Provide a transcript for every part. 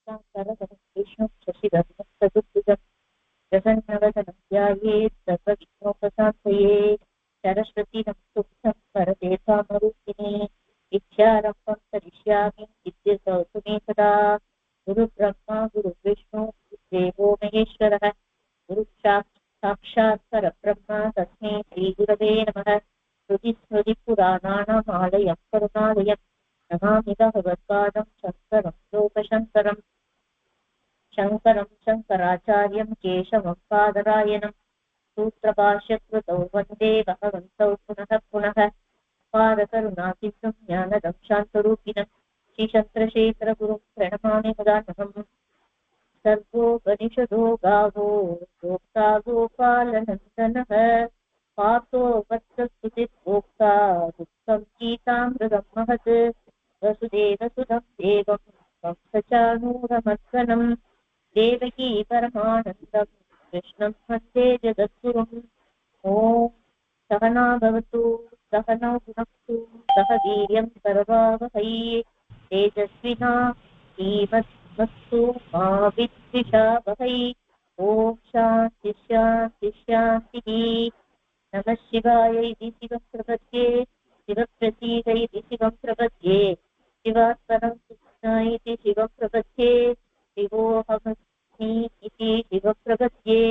विष्णु शशिधरं चतुर्भुजं जगन्नवदनं ध्यायेत् सर्वविघ्नोपशान्तये सरस्वती नमस्तुभ्यं वरदे कामरूपिणे विद्यारम्भं करिष्यामि विद्याभवतु मे सदा गुरुब्रह्मा गुरुविष्णु गुरुदेवो महेश्वरः गुरुसाक्षात् परब्रह्म तस्मै श्रीगुरवे नमः श्रुतिस्मृतिपुराणानाम् आलयं करुणालयं नमामि भगवत्पादं शङ्करं लोकशङ्करम् शङ्करं शङ्कराचार्यं केशवं पादरायणं सूत्रभाष्यकृतौ वन्दे भगवन्तौ पुनः पुनः पादकरुणासिन्धुं ज्ञानदं शान्तरूपिणं श्रीचन्द्रशेखरगुरुं प्रणमामि मुदान्वहम् सर्वोपनिषदो गावो गोप्ता गोपालनन्दनः पार्थो वत्सस्तुतिर्भोक्ता दुःखं गीतामृतं महत् वसुदेवसुतं देवं कंसचाणूरमर्दनं देवकी परमानन्दं कृष्णं वन्दे जगद्गुरुम् ॐ सहना भवतु सहनौ भुनक्तु सह वीर्यं करवावहै तेजस्विना धीमस्तु मा विद्विषावहै ॐ शान्ति शान्ति शान्तिः नमः शिवाय इति शिवं प्रपद्ये शिवप्रतीक इति शिवं प्रपद्ये शिवात्मनं कृष्ण इति शिवं प्रपद्ये शिवोऽहमस्मि इति शिवं प्रपद्ये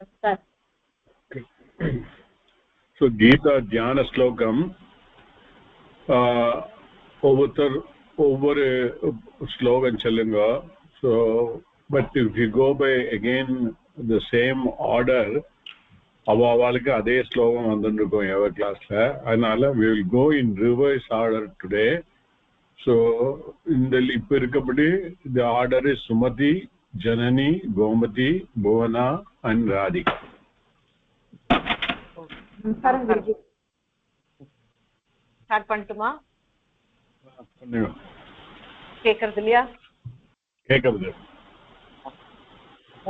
नमस्कारः। So Gita Dhyana Slokam over a slogan challenga. So but if you go by again the same order avavalukku adhe slogam vandirukkom our class la adnala we will go in reverse order today. So in the ipo irukapadi the order is Sumati, Janani, Gomati, Bhuvana and Radhika. Start பண்ணட்டுமா? பண்ணுங்க. கேக்குறது இல்லையா? கேக்குது.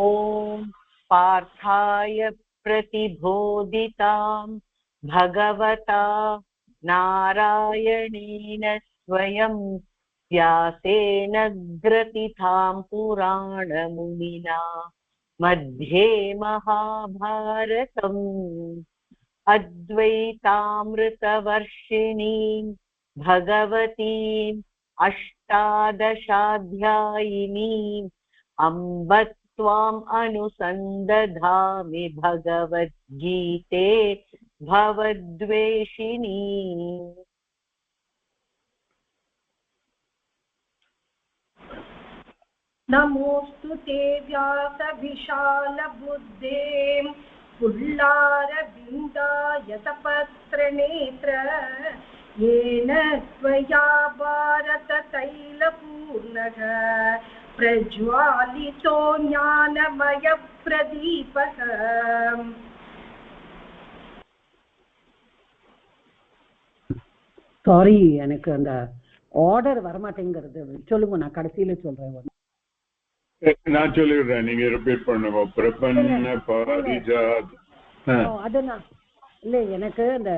ஓம் பார்த்தாய பிரதிபோதிதாம் பகவதா நாராயணேன ஸ்வயம் व्यासेन ग्रथितां पुराणमुनिना मध्ये महाभारतम् अद्वैतामृतवर्षिणीं भगवतीम् अष्टादशाध्यायिनीम् अम्ब त्वाम् अनुसन्दधामि भगवद्गीते भवद्वेषिणी। नमोऽस्तु ते व्यासविशालबुद्धे पुल्लारविन्दायतपत्रनेत्र येन त्वया भारततैलपूर्णः प्रज्वालितो ज्ञानमयप्रदीपः। சாரி, எனக்கு அந்த ஆர்டர் வரமாட்டேங்கிறது. சொல்லுங்க, நான் கடைசியில சொல்றேன். நான் சொல்லிடுறேன், நீங்க ரிப்பீட் பண்ணுங்க. பிரபன்ன பாரிஜாத். அதுதான் இல்ல, எனக்கு அந்த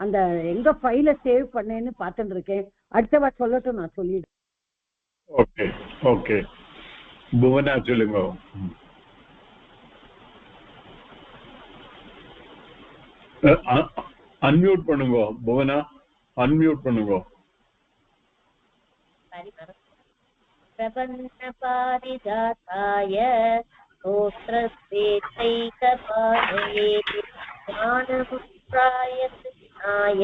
அந்த எங்க ஃபைல சேவ் பண்ணேன்னு பார்த்துட்டு இருக்கேன். அடுத்த வாரம் சொல்லட்டும், நான் சொல்லிடுறேன். Okay okay. புவனா சொல்லுங்க. அன்மியூட் பண்ணுங்க புவனா, அன்மியூட் பண்ணுங்க. பிரபன்ன பாரிஜாதாய ஸ்தோத்ரஸ்வேதைகபாணயே ஞானமுத்ராய கிருஷ்ணாய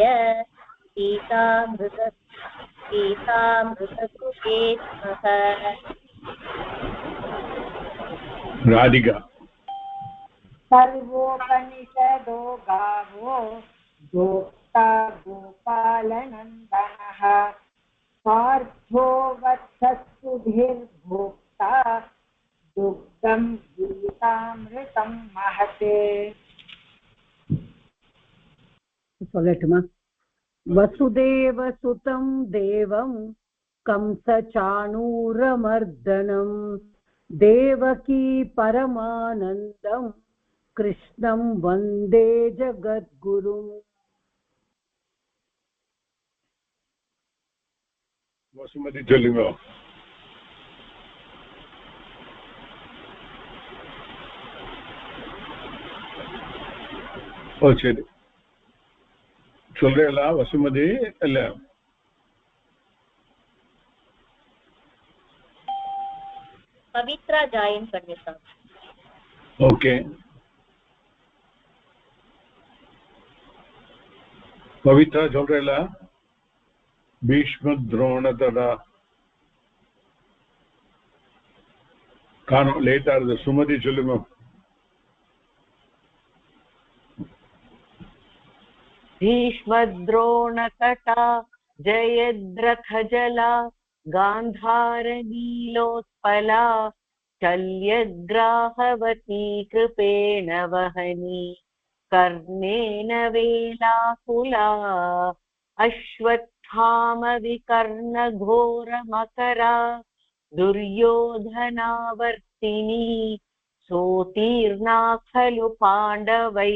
சீதாமிருதசுதே நமः. ராதிகா. सर्वोपनिषदो गावो गोप्ता गोपालनन्दनः पार्थो वत्सस्तुभिर्भोक्ता दुग्धं गीतामृतं महते. சொல்லட்டுமா? वसुदेवसुतं देवं कंसचाणूरमर्दनं देवकी परमानन्दं कृष्णं वन्दे जगद्गुरुम्. வசுமதி சொல்லுங்க. ஓ சரி சொல்றீங்களா வசுமதி இல்ல பவித்ரா ஜாயின் பண்ணிருக்காங்க. ஓகே பவித்ரா சொல்றீங்களா பீஷ்ம துரோணதடா காணும் லேட்டா இருது சுமதி சொல்லுங்க. भीष्मद्रोणकटा जयद्रथजला गान्धारनीलोत्पला शल्यग्राहवती कृपेण वहनी कर्णेन वेलाकुला अश्वत्थामविकर्णघोरमकरा दुर्योधनावर्तिनी सोतीर्णा खलु पाण्डवैर्रणनदी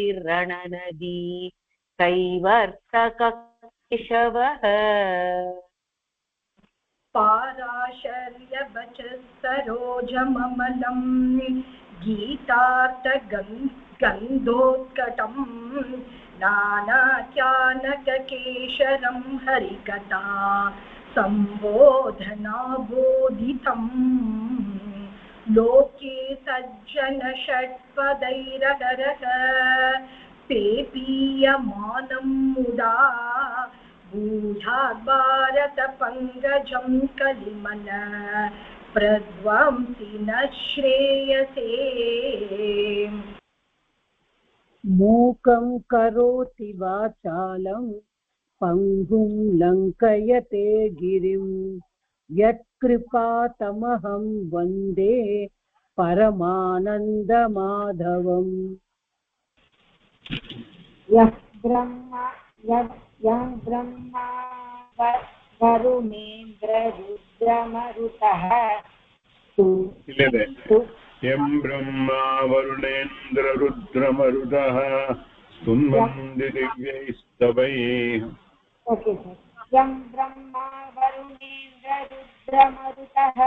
कैवर्तककेशवः पाराशर्यवचसरोजममलं गीतार्थगन्धोत्कटं नानाख्यानककेशरं हरिकथा सम्बोधनाबोधितम् लोके सज्जनषट्पदैरहरः पेपीयमानं मुदा बूढात् भारतपङ्कजं कलिमल प्रध्वंसि न श्रेयसे मूकं करोति वाचालं पङ्गुं लङ्कयते गिरिं यत्कृपातमहं वन्दे परमानन्दमाधवम् यः ब्रह्मा वरुणेन्द्ररुद्रमरुतः यं ब्रह्मा वरुणेन्द्ररुद्रमरुतः स्तुन्वन्ति दिव्यैस्तवैः ओके सर यं ब्रह्मा वरुणेन्द्ररुद्रमरुतः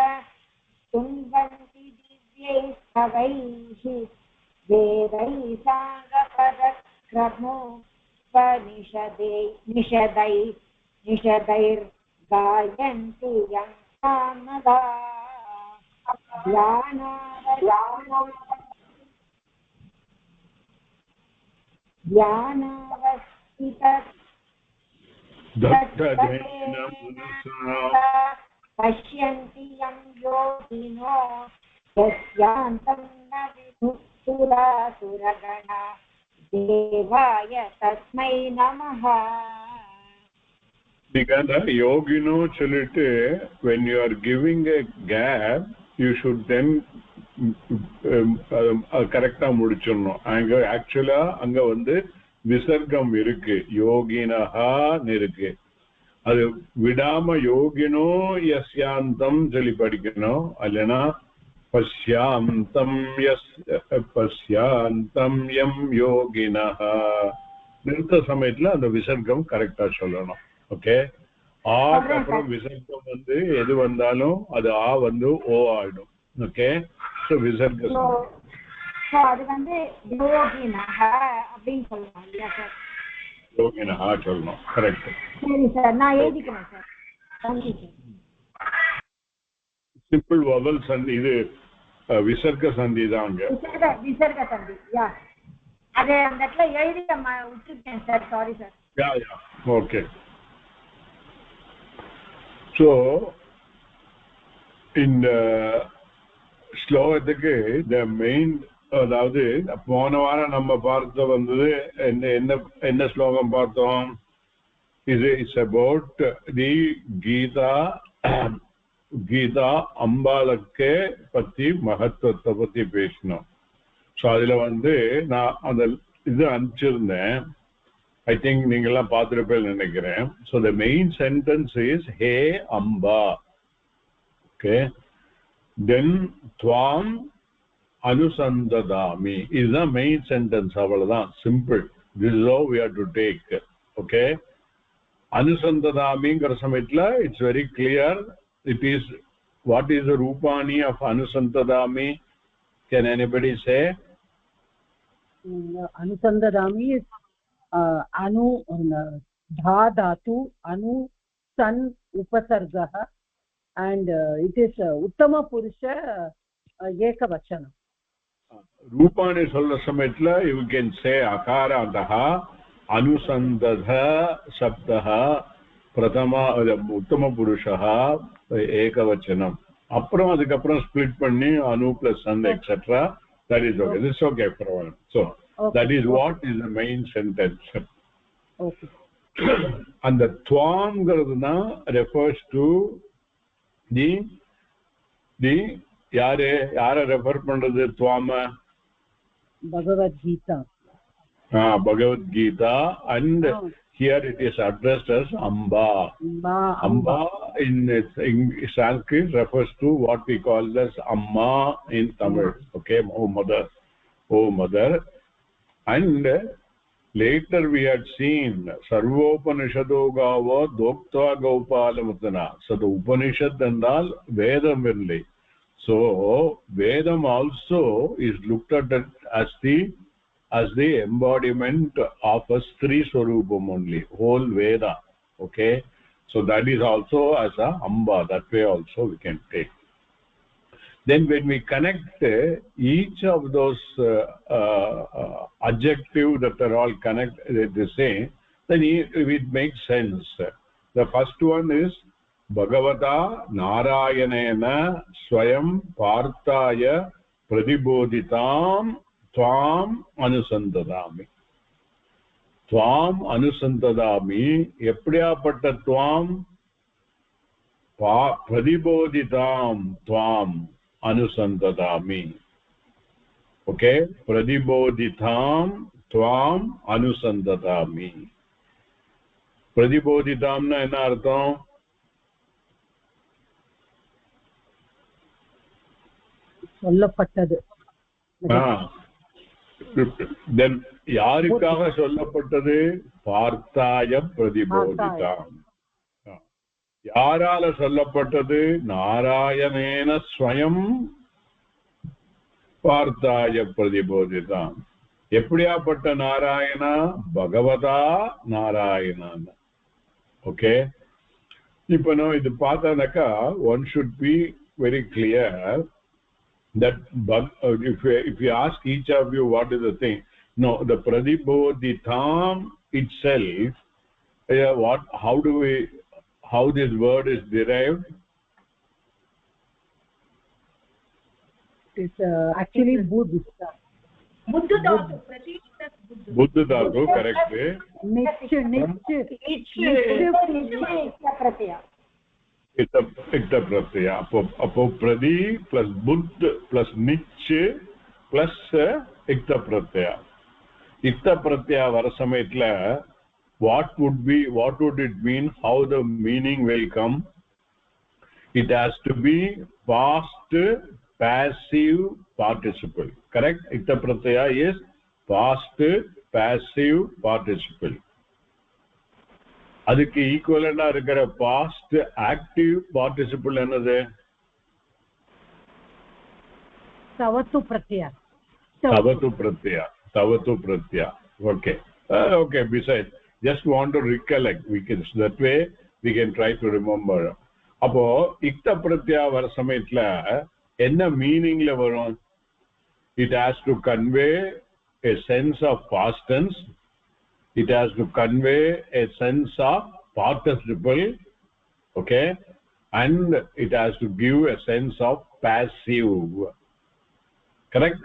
स्तुन्वन्ति दिव्यैस्तवैः वेदैः निषदैर्गायन्ति यं सामदा पश्यन्ति यं योगिनो यस्यान्तं न विदुःसुरासुरगणा देवाय तस्मै नमः. Because yogino solittu when you are giving a gap you should then correct முடிச்சிரணும். அங்க ஆக்சுவலா அங்க வந்து விசர்க்கம் இருக்கு யோகினஹா இருக்கு. அது விடாம யோகினோ யஸ்யாந்தம் சொல்லி படிக்கணும். அல்லனா பஷ்யாந்தம் யம் யோகினஹா நிறுத்த சமயத்துல அந்த விசர்க்கம் கரெக்டா சொல்லணும். ஓகே ஆக்கு அப்புறம் விசர்க்கம் வந்து எது வந்தாலும் அது ஆ வந்து ஓ ஆயிடும். ஓகே சோ விசர்க்கம் சோ அது வந்து யோகினஹ அப்படினு சொல்லணும் இல்லையா சார்? யோகினஹா சொல்லணும். கரெக்ட். சரி சார் நான் எழுதிக்கிறேன் sir. Thank you sir. Simple vowel சந்தி இது விசர்க்க சந்தி தான் அங்க. விசர்க்க சந்தி யா அது அந்த இடத்துல எழுதி விட்டுட்டேன் sir. Sorry sir. Yeah okay. So இந்த ஸ்லோகத்துக்கு the main அதாவது போன வாரம் நம்ம பார்த்த வந்தது என்ன ஸ்லோகம் பார்த்தோம்? It's about the கீதா அம்பாளுக்கே பத்தி மகத்துவத்தை பத்தி பேசணும். ஸோ அதுல வந்து நான் அந்த இது அனுப்பிச்சிருந்தேன். I think நீங்கெல்லாம் பார்த்திருப்பேன்னு நினைக்கிறேன். So the main sentence is Hey Amba. Okay. Then Tvam Anusandadami is the main sentence. அவ்வளவுதான். Simple. This is how we have to take. Okay. Anusandadamiங்கிற சமயத்துல it's very clear. It is what is the Rupani of Anusandadami? Can anybody say? Anusandadami is anu dha dhatu anu san upasargah and it is uttama purusha ekavachanam. Rupani சொல்ற சமயத்துல you can say அகாராந்தஹா அனுசந்ததா சப்தஹா பிரதமா உத்தம புருஷா ஏகவச்சனம். அப்புறம் அதுக்கப்புறம் split பண்ணி அனு plus சந்த் etcetera. That is okay. This is okay for one. So okay. That is what is the main sentence. Okay. And the twam garudna refers to the yare refer பண்றது twama? Bhagavad Gita. Bhagavad Gita, and here it is addressed as Amba. Amba in Sanskrit refers to what we call as Amma in Tamil. Okay, oh mother. And later we had seen Sarvopanishado Gava Dokta Gopalamutana. So the Upanishad endal Vedam only. So Vedam also is looked at as the embodiment of a Stri Swarupam only, whole Veda. Okay, so that is also as a Amba. That way also we can take. Then when we connect each of those adjectives that are all connected the same, then it makes sense. The first one is Bhagavata Narayanena Swayam Parthaya Pradibodhitam Tvam Anusandadami. Tvam Anusandadami. Eppadiyapatta Tvam? Pradibodhitam Tvam Anusandadami. Okay? Pradibodhitam Tvam Anusandadami. Pradibodhitam na enna artham? சொல்லப்பட்டது. Then யாருக்காக சொல்லப்பட்டது? பார்த்தாய பிரதிபோதிதாம். யாரால சொல்லப்பட்டது? நாராயணேன ஸ்வயம் பார்த்தாய பிரதிபோதிதாம். எப்படியாப்பட்ட Narayana? பகவதா Narayanan. Okay, இப்ப நம்ம இது பார்த்தாக்கா one should be very clear that if you ask each of you what is the thing, no, the pradibodhitam itself, how this word is derived? It's actually buddha. Buddha dhatu, pratik plus buddha. Buddha dhatu, correct. Nich pratyaya. Ikta pratyaya. Apo pradi plus buddha plus nich plus ikta pratyaya. Ikta pratyaya vara samayatla what would it mean? How the meaning will come? It has to be past passive participle. Correct? Ikta pratyaya is past passive participle. அதுக்கு ஈக்குவலண்டா இருக்கிற past active participle என்னது? தவத்து பிரத்யா. Okay, besides just want to recollect, we can that way we can try to remember. அப்போ இக்த பிரத்யா வர சமயத்துல என்ன மீனிங்ல வரும்? It has to convey a sense of past tense. It has to convey a sense of participle, okay, and it has to give a sense of passive. Correct?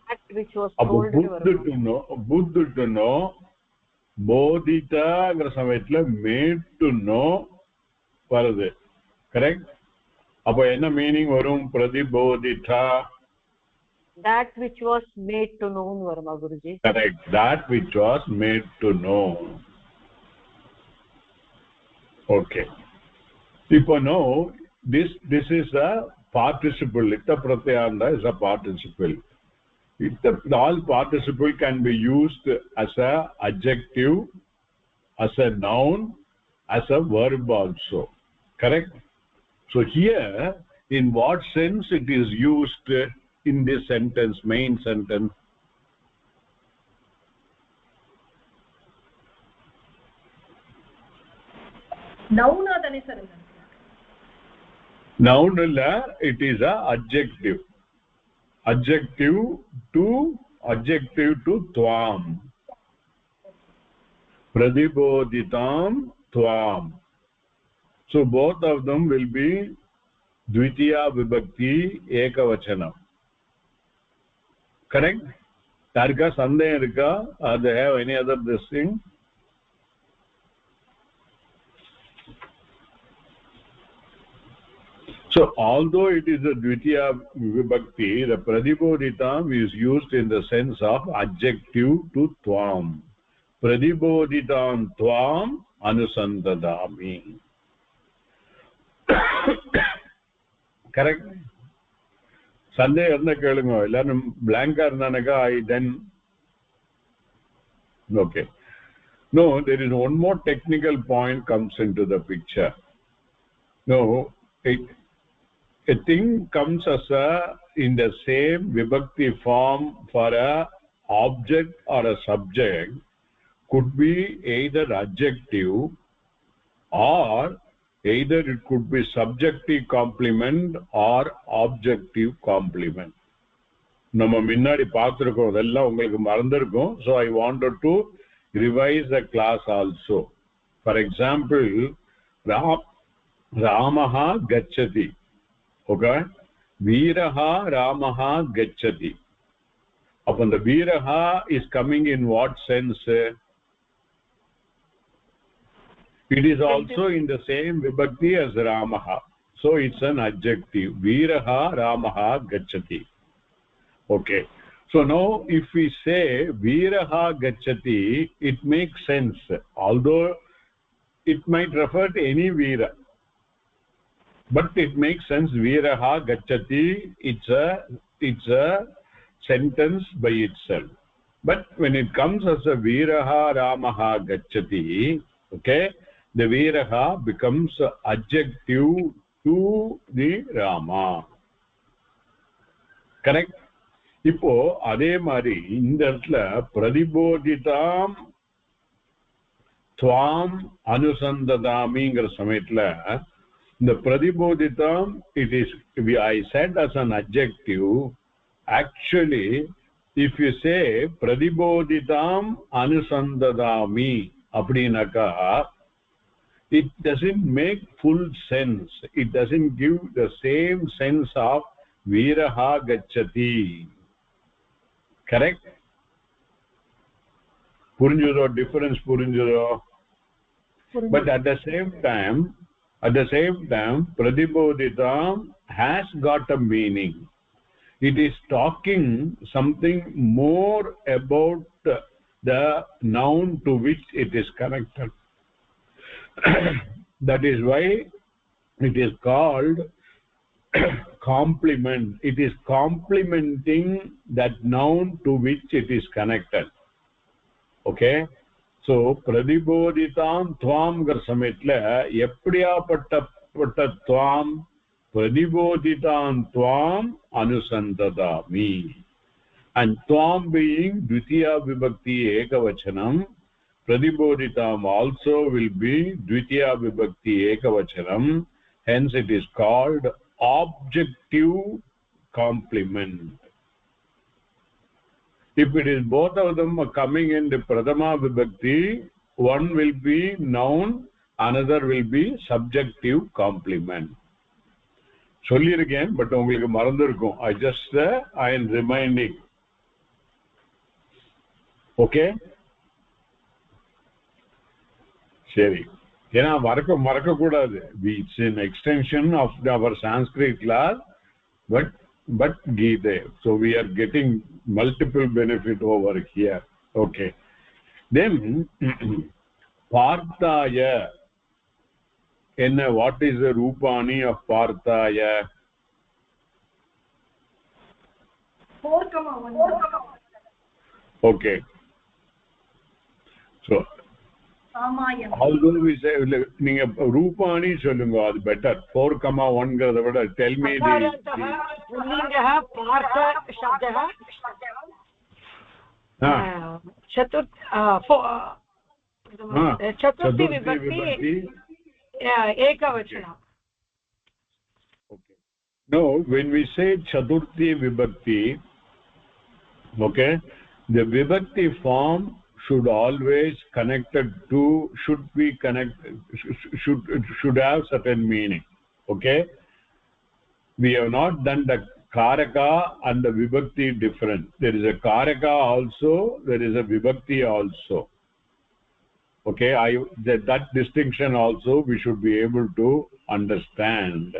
That which was told Buddha to know, bodhita gra samayatla made to know varudhu. Correct? appo enna meaning varum? Pradibodhita, that which was made to know, Varma Guruji. Correct, that which was made to know. Okay, இப்போ now this is a participle. Ikta pratyanda is a participle. All participle can be used as a adjective, as a noun, as a verb also. Correct? So here in what sense it is used in this sentence, main sentence? noun adane sir noun illa it is a adjective to tvam pradiboditam tvam so both of them will be dvitiya vibhakti ekavachanam correct yarka sandeham iruka or they have any other this thing so although it is a dvitiya vibhakti the pradiboditam is used in the sense of adjective to tvam pradiboditam tvam anusandadami correct sunday irundha kelunga ellarum blank ah irundanaga I then okay no there is one more technical point comes into the picture no a thing comes as a in the same vibhakti form for a object or a subject could be either adjective or either it could be subjective complement or objective complement நம்ம முன்னாடி பார்த்திருக்கோம் அதெல்லாம் உங்களுக்கு மறந்திருக்கும் so I wanted to revise the class also for example Ramaha gacchati okay veeraha Ramaha gacchati upon the veeraha is coming in what sense it is also in the same vibhakti as Ramaha so it's an adjective veeraha Ramaha gacchati okay so now if we say veeraha gacchati it makes sense although it might refer to any veera but it makes sense veeraha gacchati it's a sentence by itself but when it comes as a veeraha Ramaha gacchati okay the veeraha becomes adjective to the Rama correct ipo adhe mari indha இடத்துல pradiboditam tvam anusandadamiங்கிற சமயத்துல the pradiboditam it is I said as an adjective actually if you say pradiboditam anusandadami appadinaka it doesn't make full sense it doesn't give the same sense of veeraha gacchati correct purinjuro difference purinjuro but at the same time pradiboditam has got a meaning it is talking something more about the noun to which it is connected that is why it is called complement it is complementing that noun to which it is connected okay so pradiboditam tvam gar samayatla eppadiyapatta tvam pradiboditam tvam anusandadami and tvam being dvitiya vibhakti ekavachanam pradiboditam also will be dvitiya vibhakti ekavachanam hence it is called objective complement if it is both of them are coming in the prathama vibhakti one will be noun another will be subjective complement சொல்லிருக்கேன் but உங்களுக்கு மறந்திருக்கும் I just I am reminding okay சரி ஏனா மறக்க கூடாது it's an extension of our Sanskrit class but Gita so we are getting multiple benefit over here okay then Parthaya and what is the Rupani of Parthaya 4,1 okay so samayam although we say ninga Rupani sollunga adu better 4,1 ங்கறத விட tell me the पुल्लिङ्गः Partha शब्दः चतुर्थी विभक्ति ekavachana. Okay. No, when we say chaturthi vibhakti, okay, the vibhakti form should always connected to, should have certain meaning. Okay, we have not done the karaka and the vibhakti different. There is a karaka also, there is a vibhakti also. Okay, that distinction also we should be able to understand.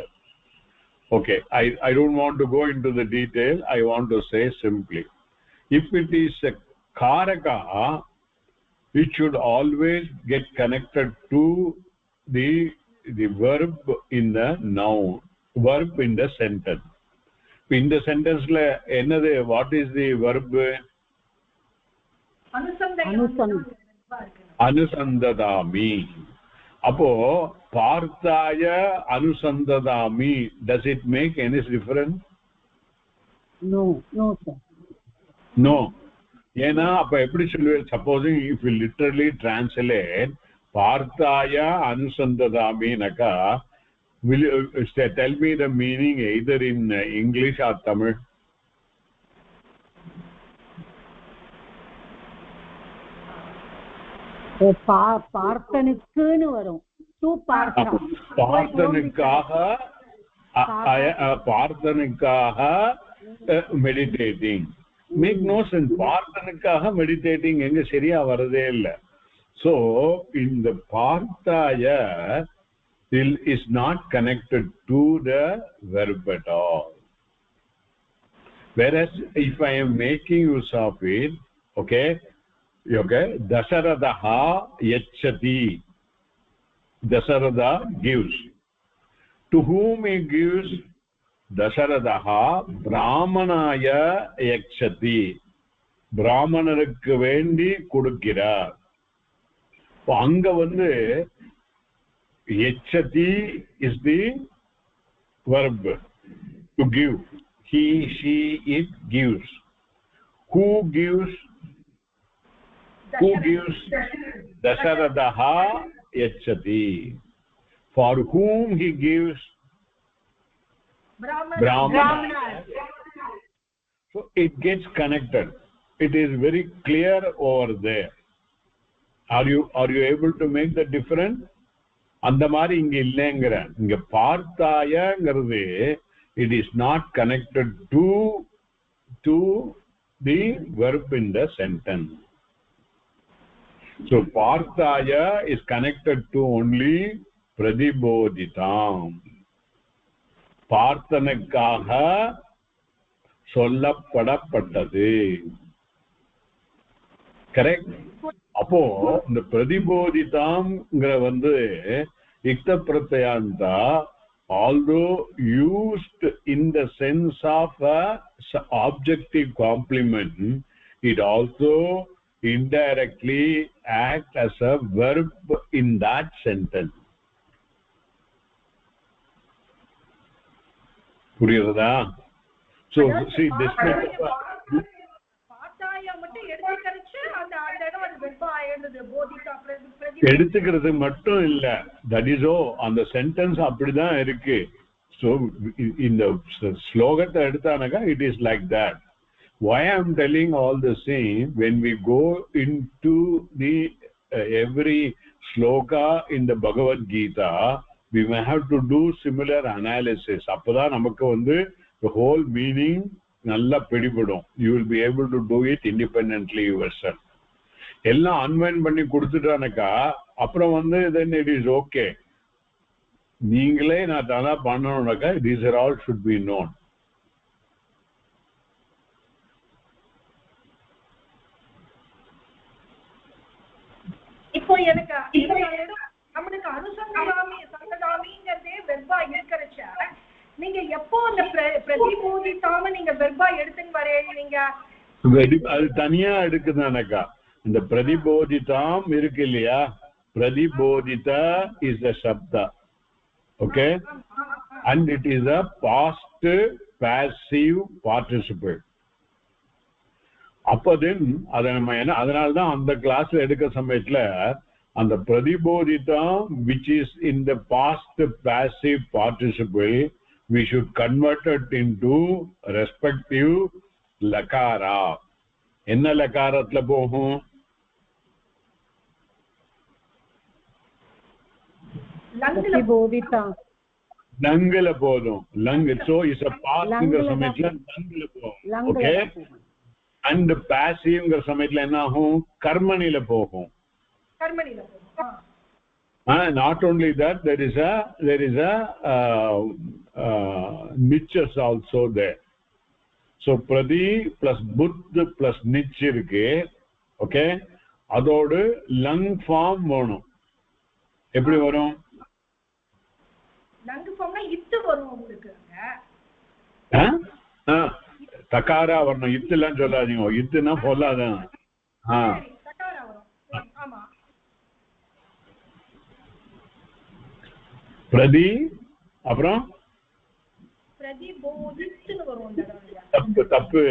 Okay, I don't want to go into the detail. I want to say simply, if it is a karaka, it should always get connected to the verb in the noun, verb in the sentence. In the sentence la enadhu, what is the verb? Anusandadami. Appo parthaya anusandadami, does it make any difference? No sir. No. ஏன்னா அப்ப எப்படி சொல்லுவேன்? supposing if you literally translate parthaya anusandadami naka, will you tell me the meaning either in English or Tamil? பார்த்தனுக்குன்னு வரும். to partha. பார்த்தனுக்காக meditating. Make no sense. பார்த்தனுக்காக meditating எங்க சரியா வரதே இல்லை. So in the parthaya is not connected to the verb at all. Whereas if I am making use of it, okay, Dasharatha yachati, Dasharatha gives. To whom he gives? Dasharatha brahmanaya yachati, brahmanarukku vendi kudukkiraar. அங்க வந்து yachati is the verb to give. He, she, it gives. Who gives? Dasharatha yachati. For whom he gives? Brahmana. So it gets connected. It is very clear over there. Are you able to make the difference? அந்த மாதிரி இங்க இல்லைங்கிறேன். இங்க பார்த்தாயங்கிறது it is not connected to the verb in the sentence. So parthaya is connected to only pradibodhitam. பார்த்தனுக்காக சொல்லப்படப்பட்டது. Correct? அப்போ இந்த பிரதிபோதிதாம்ங்கிற வந்து இக்த பிரத்யந்தா, although used in the sense of a objective complement, it also indirectly acts as a verb in that sentence. புரியுறதா? So see this எடுத்துக்கிறது மட்டும் இல்ல, that is all அந்த சென்டென்ஸ் அப்படிதான் இருக்கு. So இந்த ஸ்லோகத்தை எடுத்தானக்கா it is like that. Why I am telling all this thing, when we go into the every sloka in the Bhagavad Gita, we may have to do similar analysis. அப்பதான் நமக்கு வந்து the whole meaning நல்லா பிடிபடும். You will be able to do it independently yourself. எல்லாம் unwind பண்ணி கொடுத்துட்டானக்கா அப்புறம் வந்து then it is okay. நீங்களே நான் தானா பண்ணணும்னாக்கா these are all should be known. இப்போ எனக்கு நம்மளுக்கு அனுசந்தாமிங்கிறதே வெர்பா இருக்கிறச்ச, நீங்க எப்போ அந்த பிரதிபோதித்தாம நீங்க வெர்பா எடுத்துன்னு வரீங்க? அது தனியா எடுக்குதானக்கா. இந்த பிரதிபோதிதாம் இருக்கு இல்லையா, பிரதிபோதிதா is a shabda, okay, and it is a past passive participle. அப்போ தென் அதை நம்ம என்ன, அதனால்தான் அந்த கிளாஸ்ல எடுக்க சமயத்துல and the pradibodhita which is in the past passive participle we should convert it into respective lakara. enna lakarathla pohum? pratibodhita langala podum. lang so is a past inga samayatla langala pohum. Okay, and passive inga samayatla enna agum? karmanila pohum. கர்மணில not only that, there is a niches also there. So pradi plus buddh plus niche irukku. Okay, adodu lung form varum. எப்படி வரும்? Lung ஃபார்ம்னா இத்து வரும் உங்களுக்கு. தகாரா வரணும். இத்துலாம் சொல்லாதீங்க. இத்துனா பொல்லாதான். தகாரா வரும். ஆமா. பிரதி அப்புறம் பிரதிபோதித்துன்னு வரும் அந்த இடத்துல. தப்பு.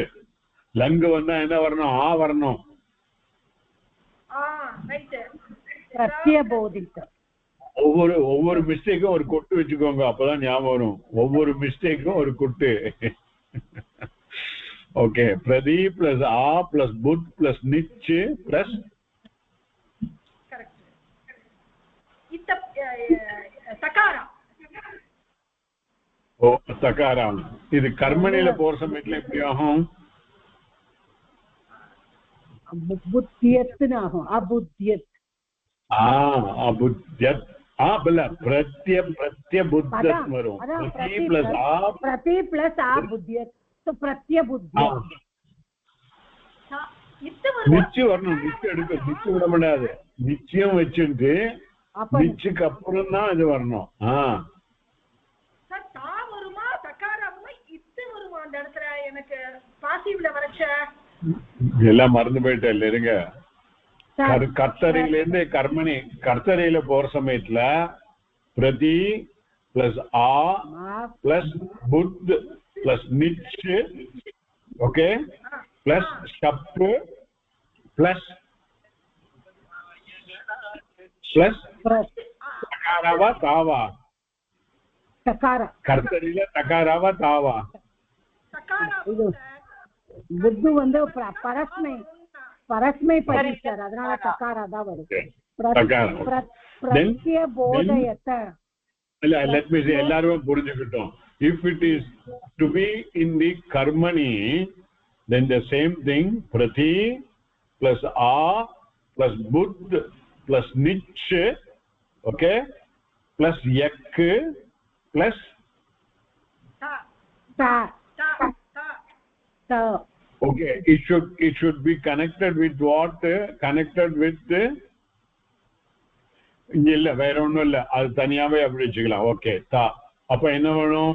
லங்கு வந்தா என்ன வரணும்? ஆ வரணும். ரைட். பிரத்யபோதித்த. ஒவ்வொரு மிஸ்டேக்கும் ஒரு கொட்டு வச்சுக்கோங்க, அப்பதான் ஞாபகம் வரும். ஒவ்வொரு மிஸ்டேக்கும் ஒரு கொட்டு. ஓகே, பிரதி பிளஸ் ஆ பிளஸ் புத் பிளஸ் நிச் பிளஸ் தகாரா. ஓ தகாரா. இது கர்மணில போற சமயத்துல எப்படி ஆகும்? புத்தியத்னு ஆகும். அபுத்தியத். அபுத்தியத். பிரத்யபுத்தத் வரும். பிரதி பிளஸ் ஆ புத்தியத். சோ பிரத்யபுத்தியத். நிச்சு வரணும். நிச்சு எடுக்க நிச்சு விட முடியாது. நிச்சயம் வச்சுட்டு நிச்சுக்கு அப்புறம் தான் இது வரணும். எல்லாம் மறந்து போயிட்டேன் இல்ல இருங்க. கர்த்தரையில இருந்து கர்மணி கர்த்தரையில போற சமயத்துல பிரதி பிளஸ் ஆ பிளஸ் புத் பிளஸ் நிச், ஓகே, பிளஸ் ஷப்பு பிளஸ் பிளஸ் தகாராவா தாவா? கர்த்தரில தகாராவா தாவா? புத்து வந்து பரஸ்மை பரிசர், அதனால தகாரா தான் வரும். பிரத்யபோதயத்த. இல்ல, லெட் மீ சே, எல்லாரும் புரிஞ்சுக்கிட்டோம். If it is to be in the karmani, then the same thing, prati plus a plus buddh plus nich, okay, plus yak plus ta. Okay, it should be connected with what? Connected with இல்ல வேற ஒண்ணும் இல்ல, அது தனியாவே அப்படி வச்சுக்கலாம். Okay, தா. அப்ப என்ன வேணும்?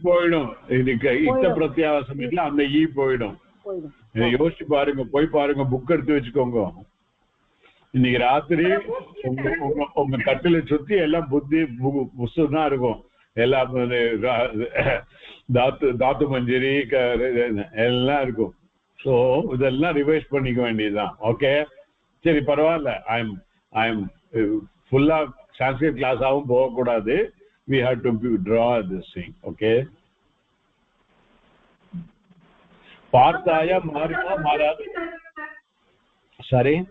போயிடும். இதுக்கு இத்த பிரத்யாவசம் இல்ல, அந்த ஈ போயிடும். யோசிச்சு பாருங்க, போய் பாருங்க, புக் எடுத்து வச்சுக்கோங்க. இன்னைக்கு ராத்திரி உங்க கட்டில சுத்தி எல்லாம் புத்தி புஸ்தகம் தான் இருக்கும். எல்லாம் தாத்து மஞ்சரி எல்லாம் இருக்கும். ஸோ இதெல்லாம் ரிவைஸ் பண்ணிக்க வேண்டியதுதான். ஓகே, சரி, பரவாயில்ல. ஐ எம் ஃபுல்லா சான்ஸ்கிரிட் கிளாஸாகவும் போகக்கூடாது. we have to draw this thing. Okay, partaya marma marad. Sorry,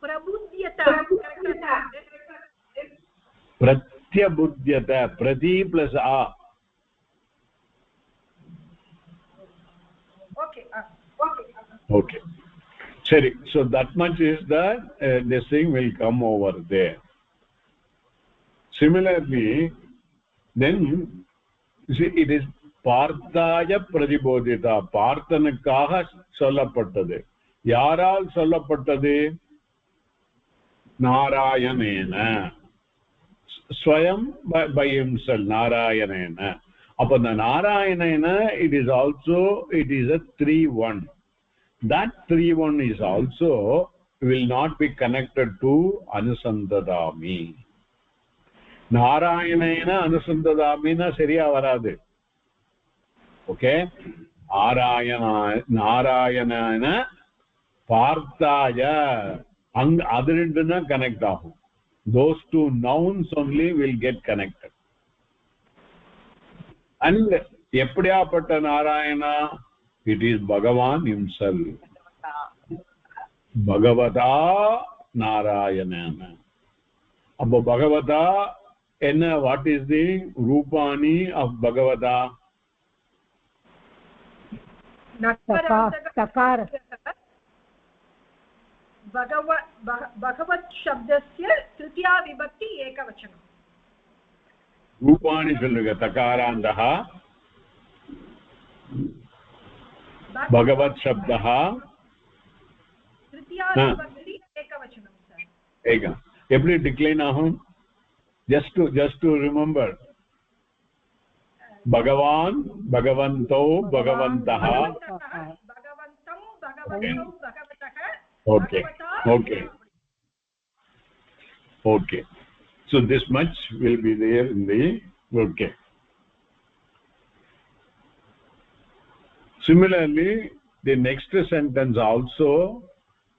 pratyabudhyata. Prati plus a. Okay, sorry. So that much is that this thing will come over there. Similarly, then see, it is partaya pradibodhita. பார்த்தனுக்காக சொல்லப்பட்டது. யாரால் சொல்லப்பட்டது? நாராயணேன. ஸ்வயம் by himself, நாராயணேன. அப்ப the narayana it is a 3-1. That 3-1 is also will not be connected to anusandadami. narayana anusandadami na seriya varadu. Okay, narayana partaya adu rendu na connect agum. Those two nouns only will get connected. And eppadiyapatta narayana? It is Bhagavan himself. Bhagavata Narayana. Abba Bhagavata, what is the Rupani of Bhagavata? Sakar. Bhagavat shabdasya tritiya vibhakti ekavachanam. Rupani solluga takarandaha Bhagavat shabdaha tritiya vibhakti ekavachanam sir. Eka. Every decline ahum. Just to remember. Bhagavan, Bhagavanto, Bhagavantaha. Bhagavantam, Bhagavataha. Okay. So this much will be there in the okay. Similarly, the next sentence also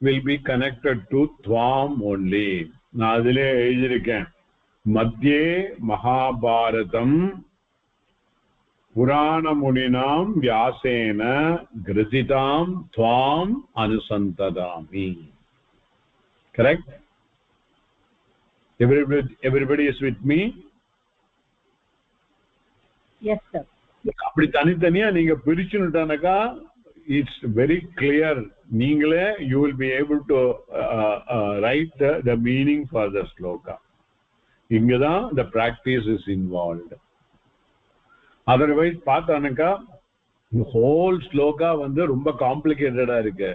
will be connected to tvam only. Na adile ezhirukken. Madhye Mahabharatam Purana Muninam Vyasena Graditam Tvam Anusantadami. Correct? Everybody is with me? Yes, sir. அப்படி தனித்தனியா நீங்க பிரிச்சுட்டானக்கா it's very clear. நீங்களே you will be able to write the meaning for the sloka. இங்கதான் the practice is involved. Otherwise பார்த்தானக்கா whole sloka வந்து ரொம்ப காம்ப்ளிகேட்டடா இருக்கு.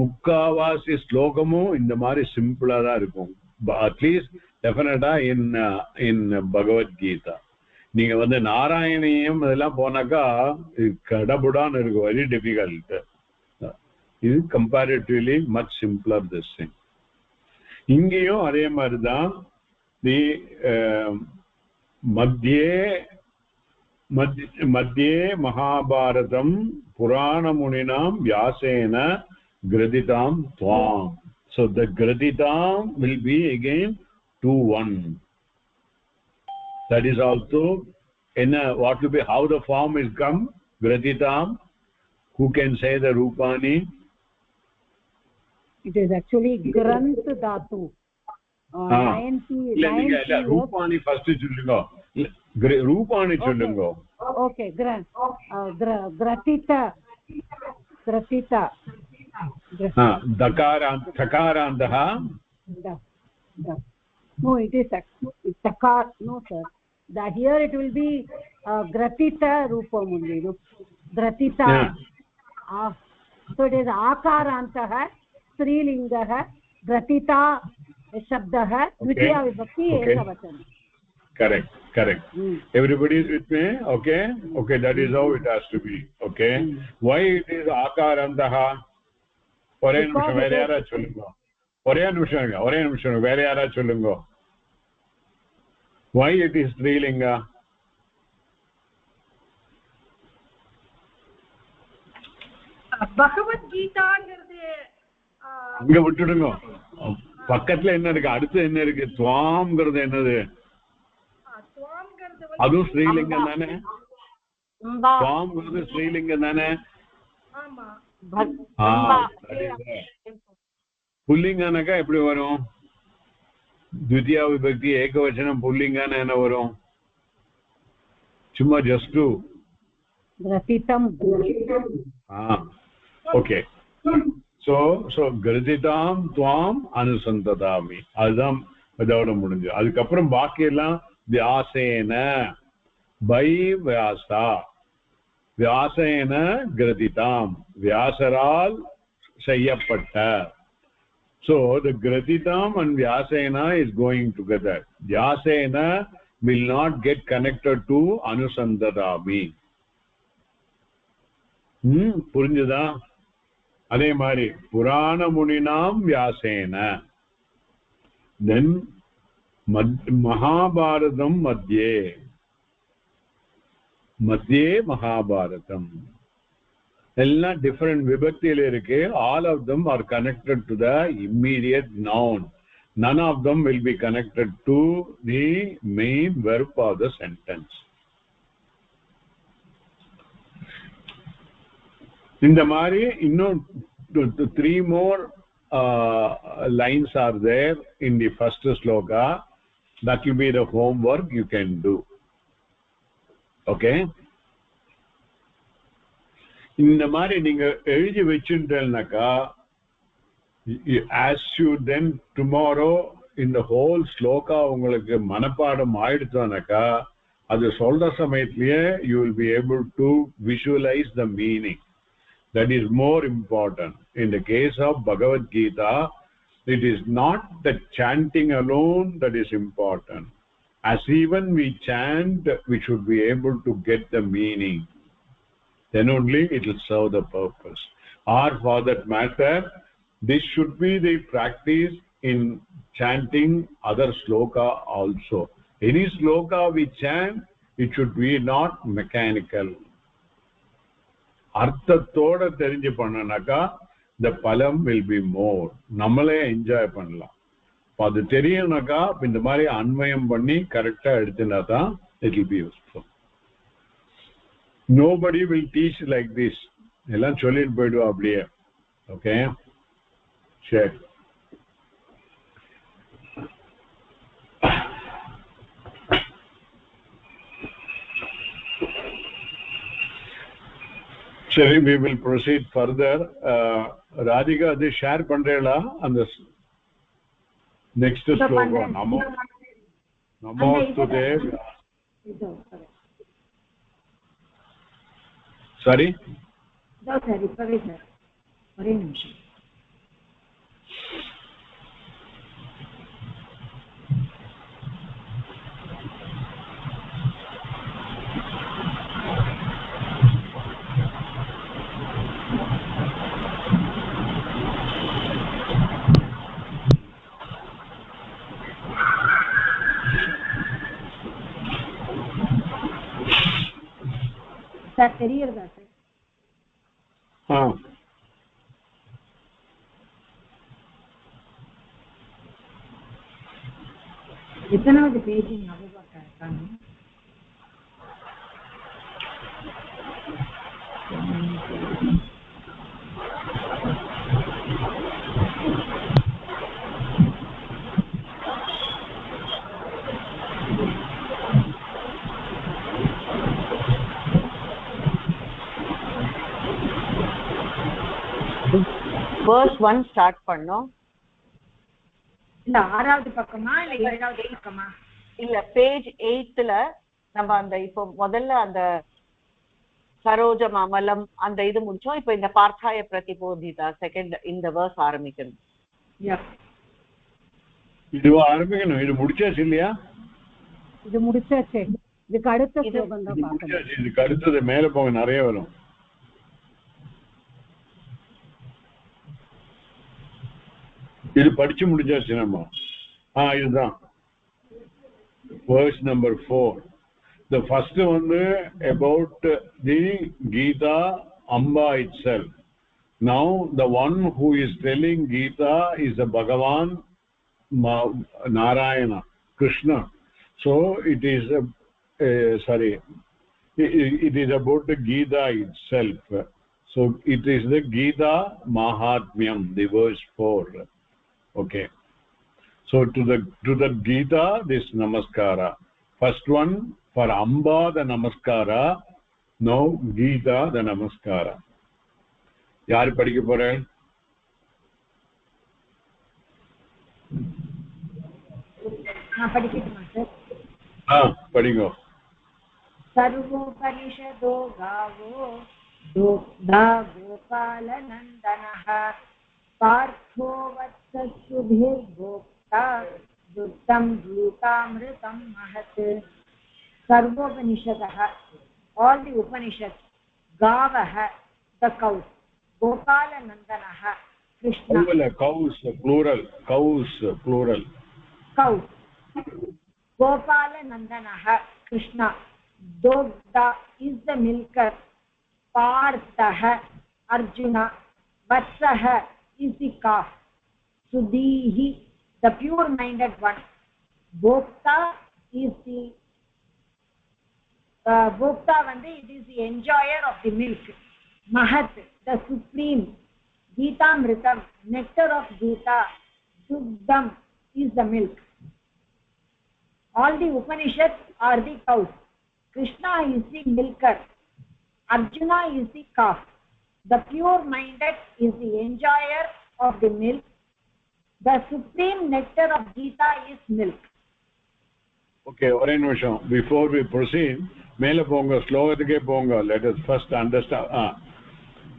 முக்காவாசி ஸ்லோகமும் இந்த மாதிரி சிம்பிளா தான் இருக்கும். At least definitely in Bhagavad Gita. நீங்க வந்து நாராயணியம் இதெல்லாம் போனாக்கா கடபுடான்னு இருக்கு. Very difficult. இது comparatively much simpler this thing. இங்கேயும் அதே மாதிரிதான் தி மத்தியே மகாபாரதம் புராண முனினாம் வியாசேன கிரதிதாம் துவாம். So the graditam will be again 2-1. That is also what will be how the form is come. Graditam. Who can say the Rupani? It is actually Grant Dhatu. Rupani first sollunga. Rupani sollunga. Okay, Gratita. Dakarantaha. No, it is Takar. No, sir. Here it will be Gratita Rupam only. Gratita. Yeah. So it is Akarantaha, Strilingaha, Gratita Shabdaha, Dvitiya Vibhakti Ekavachanam. Correct. Everybody is with me? Okay, that is how it has to be. Okay. Why it is Akarantaha? ஒரே நிமிஷம் வேற யாராவது சொல்லுங்க. ஒரே நிமிஷம் வேற யாராவது சொல்லுங்க. Why it is Strilinga? பகவத் கீதாங்கிறது அங்க விட்டுடுங்க. பக்கத்துல என்ன இருக்கு? அடுத்து என்ன இருக்கு? துவாம்ங்கிறது என்னது? அதுவும் ஸ்ரீலிங்கம் தானே? துவாம்ங்கிறது ஸ்ரீலிங்கம் தானே? ஆமா. புல்லிங்கானாக்கா எப்படி வரும்? द्वितीया विभक्ति एकवचनम पुल्लिंगाना என்ன வரும்? சும்மா just to gratitam. Okay. So gratitam tvam anusantadami. அதுதான் அதோட முடிஞ்சு. அதுக்கு அப்புறம் பாக்கி எல்லாம் வியாசேன பை வியாசா வியாசேன gratitam வியாசரால் செய்யப்பட்ட. So the gratitam and vyasena is going together. Vyasena will not get connected to anusandadami. புரிஞ்சுதா? அதே மாதிரி புராண முனினாம் வியாசேன, then மகாபாரதம் மத்தியே மகாபாரதம் எல்லாம் டிஃபரெண்ட் விபக்தியில இருக்கு. All of them are connected to the immediate noun. none of them will be connected to the main verb of the sentence. இந்த மாதிரி இன்னும் 3 more lines are there in the first sloka. That will be the homework you can do. Okay, இந்த மாதிரி நீங்க எழுதி வச்சுட்டேன்னாக்கா, as you then tomorrow in the whole sloka உங்களுக்கு மனப்பாடம் ஆயிடுச்சுனாக்கா, அது சொல்ற சமயத்திலேயே you will be able to visualize the meaning. That is more important. In the case of Bhagavad Gita, it is not the chanting alone that is important. As even we chant, we should be able to get the meaning. Then only it will serve the purpose. Or for that matter, this should be the practice in chanting other sloka also. Any sloka we chant, it should be not mechanical. அர்த்தத்தோட தெரிஞ்சு பண்ணனாக்கா the பலம் will be more. நம்மளே enjoy பண்ணலாம். அது தெரியும்னாக்கா இந்த மாதிரி அன்வயம் பண்ணி கரெக்டா எடுத்துனா தான் it will be useful. Nobody will teach like this. எல்லாம் சொல்லிட்டு போயிடுவா அப்படியே. Okay, சரி. சரி, we will proceed further. Radhika, அது ஷேர் பண்றேளா அந்த நெக்ஸ்ட் ஸ்லோகம்? நமோஸ்துதே. சரி சரி, இப்பவே சார் ஒரே நிமிஷம். சார் தெரியுறதா சார்? எத்தனாவது பேஜ் ஞாபகம் இருக்காங்க? verse 1 ஸ்டார்ட் பண்ணோம். இல்ல 6வது பக்கமா இல்ல 7வது பக்கமா? இல்ல பேஜ் 8ல நம்ம அந்த இப்போ முதல்ல அந்த சரோஜ மாமலம் அந்த இது முடிச்சோம். இப்போ இந்த பார்த்தாய பிரதிபோதிதா செகண்ட் இந்த verse ஆரம்பிக்கணும். இது ஆரம்பிக்கணும். இது முடிச்சாச்சு இல்லையா? இது முடிச்சாச்சு. இதுக்கு அடுத்த ஸ்லோகம் தான் பார்க்கணும். இதுக்கு அடுத்தது மேல போக நிறைய வரும். இது படிச்சு முடிஞ்சாச்சு நம்ம. இதுதான் verse number 4. The first one about the Gita Amba itself. Now the one who is telling Gita is the Bhagavan Narayana, Krishna. So it is it is about the Gita itself. So it is the Gita Mahatmyam, the verse 4. Okay, so to the Gita this namaskara. First one for Amba the namaskara, now Gita the namaskara. yaar padikka pore? நான் படிக்கட்டுமா sir? படிங்க. सर्वोपनिषदो गावो दोग्धा गोपालनन्दनः पार्थो वत्ससुभिर्भोक्ता दुग्धं भूतामृतं महत् सर्वोपनिषदः all the Upanishads गावः the cows गोपालनन्दनः Krishna cows plural cows गोपालनन्दनः Krishna दोग्धा is the milker Partha Arjun वत्सः is the calf Sudhihi the pure minded one Bhokta is the Bhokta vande it is the enjoyer of the milk Mahat the supreme Geetamritam nectar of Gita Dugdam is the milk all the Upanishads are the cows Krishna is the milker Arjuna is the calf the pure minded is the enjoyer of the milk the supreme nectar of Gita is milk okay ஒரே நிமிஷம் before we proceed மேல போங்க ஸ்லோகத்துக்கே போங்க let us first understand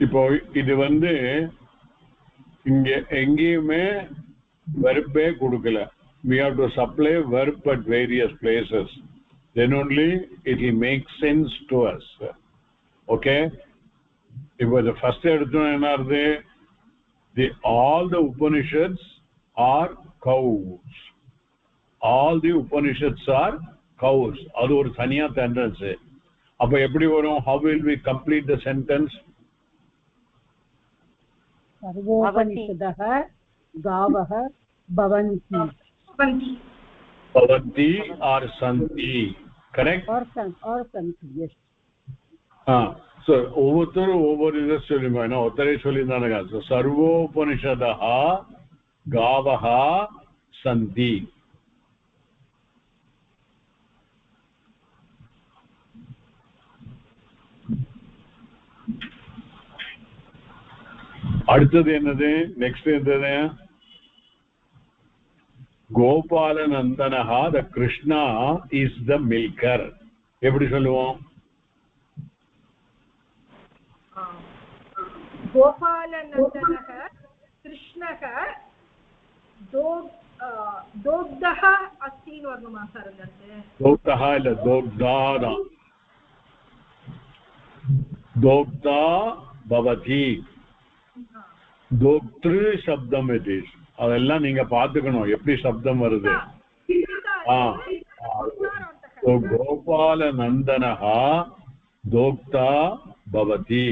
இப்போ இது வந்து இங்க எங்கேயுமே வெர்பே கொடுக்கல we have to supply verb at various places then only it will make sense to us okay இப்போ the first எடுத்தோம் என்ன ஆகுது all the Upanishads are cows all the Upanishads are cows அது ஒரு தனியா sentence அப்ப எப்படி வரும் how will we complete the sentence सर्वोपनिषदः गावः भवन्ति or santi correct or santi yes so ஒவ்வொரு இதை சொல்லுங்க ஏன்னா ஒருத்தரே சொல்லியிருந்தானுங்க so सर्वोपनिषदः गावः सन्ति அடுத்தது என்னது நெக்ஸ்ட் என்னது கோபாலநந்தனஹா the Krishna is the milker எப்படி சொல்லுவோம் गोपालनन्दनः कृष्णः दोग्धः अस्ति वर्णमासारस्य दोग्धः இல்ல दोग्धाना दोग्धा भवति दोक्तृ शब्दம் இது அதெல்லாம் நீங்க பாத்துக்கணும் எப்படி சப்தம் வருது तो गोपालनन्दनः दोग्धा भवति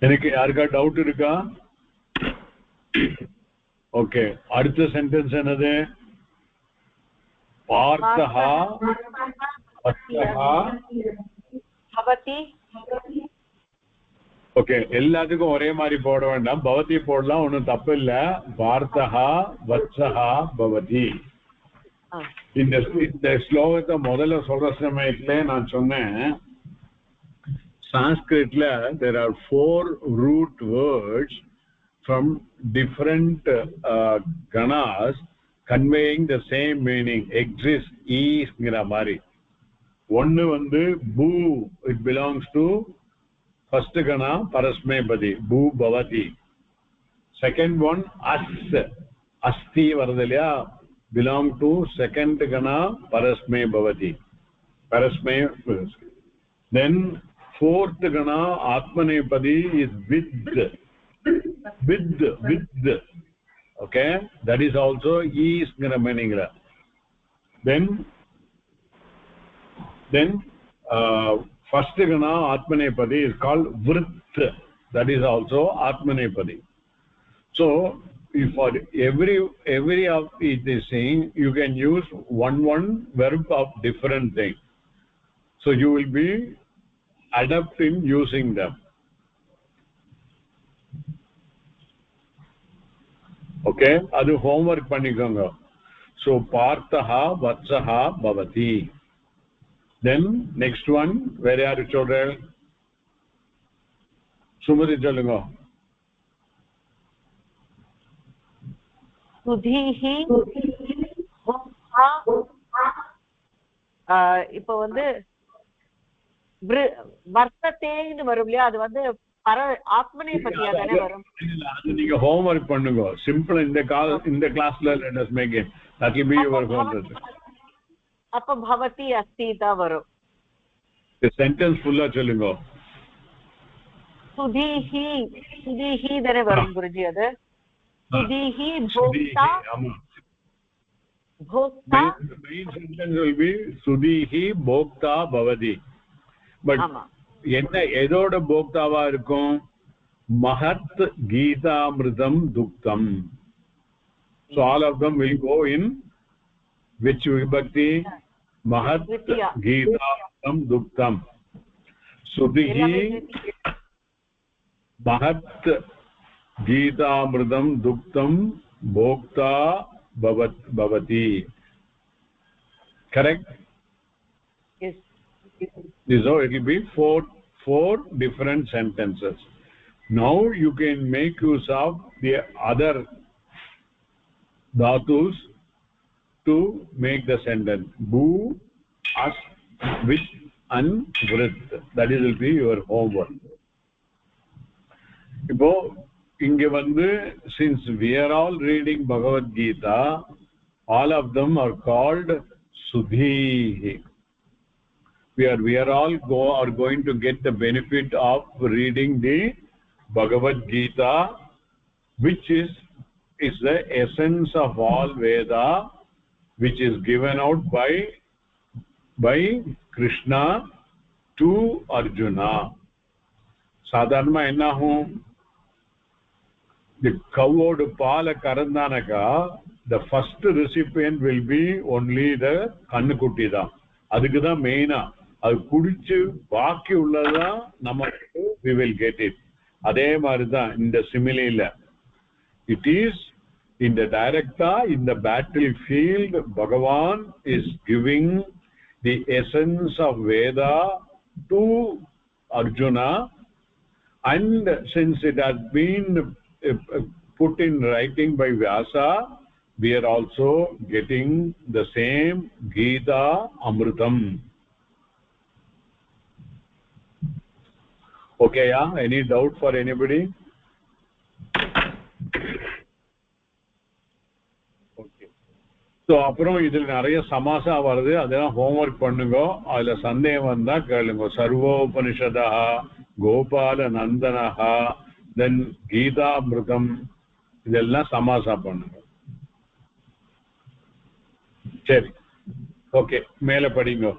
எனக்கு யாருக்கா டவுட் இருக்கா ஓகே அடுத்த சென்டென்ஸ் என்னது பார்த்தஹ வத்சஹ பவதி ஓகே எல்லாத்துக்கும் ஒரே மாதிரி போட வேண்டாம் பவதி போடலாம் ஒன்றும் தப்பு இல்ல பார்த்தஹ வத்சஹ பவதி இந்த ஸ்லோகத்தை முதல்ல சொல்ற சமயத்திலே நான் சொன்னேன் Sanskritla there are 4 root words from different ganas conveying the same meaning exist is ங்கிற மாதிரி ஒன்னு வந்து பூ it belongs to first gana parasmepadi பூ bhavati second one as asti varudalya belong to second gana parasme bhavati parasme then fourth gana atmanepadi is with okay that is also is gonna meaning then first gana atmanepadi is called vrit that is also atmanepadi so for every of it is saying you can use one verb of different thing so you will be adept in using them okay adu homework panikonga so parthaha vatsaha bhavati then next one where are you children sumati cholunga sudhihi இப்போ வந்து வர்த்தத்தேன்னு வரும் இல்லையா அது வந்து ஆத்மனை பத்தியா தானே வரும். அது நீங்க ஹோம்வொர்க் பண்ணுங்க. சிம்பிள் இந்த கிளாஸ்ல let us make it. That will be your homework. அப்ப பவதி அஸ்தி தான் வரும். The sentence fulla சொல்லுங்க. சுதீஹி தானே வரும் குருஜி. அது சுதீஹி போக்தா. Bhokta. The main sentence will be Sudhihi Bhokta Bhavati. But என்ன எதோட போக்தாவா இருக்கும்? Mahat கீதாமிருதம் துக்தம். So all of them will go in which vibhakti? Mahat gītāmritam duktam. Sudhihi mahat gītāmritam duktam bhokta bhavati. Correct? Yes. So it will be four different sentences. Now you can make use of the other dhatus to make the sentence. Bhu, as, with, and vrit. That is will be your homework. இப்போ இங்க வந்து since we are all reading Bhagavad Gita, all of them are called Sudhi. We are all going to get the benefit of reading the Bhagavad Gita, which is the essence of all Veda, which is given out by Krishna to Arjuna. Sadharma enna hu? The cow would pala karandanaka, the first recipient will be only the kannukutti da. Adukku da main a adu kudichu baaki ulladha namakku we will get it. Adhe mari da inda simile illa. It is in the directa, in the battlefield, Bhagavan is giving the essence of Veda to Arjuna, and since it has been put in writing by Vyasa, we are also getting the same Gita Amritam. Okay, yeah? Any doubt for anybody? So அப்புறம் இதில் நிறைய சமாசா வருது, அதெல்லாம் homework பண்ணுங்க. அதில் சந்தேகம் வந்தால் கேளுங்க. சர்வோபனிஷதா, கோபால நந்தனஹா, தென் கீதாமிருதம், இதெல்லாம் சமாசா பண்ணுங்க. சரி, ஓகே, மேலே படிங்க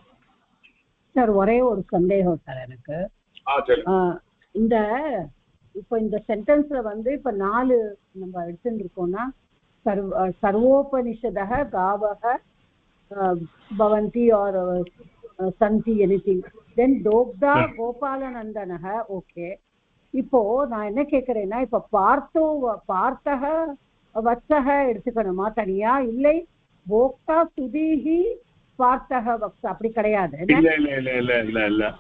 சார். ஒரே ஒரு சந்தேகம் சார் எனக்கு. இந்த இப்போ இந்த சென்டென்ஸ்ல வந்து இப்போ 4 நம்ம எடுத்துட்டு இருக்கோம்னா, सर्वोपनिषदः गावः भवन्ति और सन्ति एनीथिंग, देन दोग्धा गोपालनंदनः. ओके, இப்போ நான் என்ன கேக்குறேன்னா, இப்போ பார்த்தः வத்சः எடுத்துக்கணுமா தனியா? இல்லை போக்தா சுதீஹி பார்த்தः வத்ச அப்படி கிடையாது. இல்ல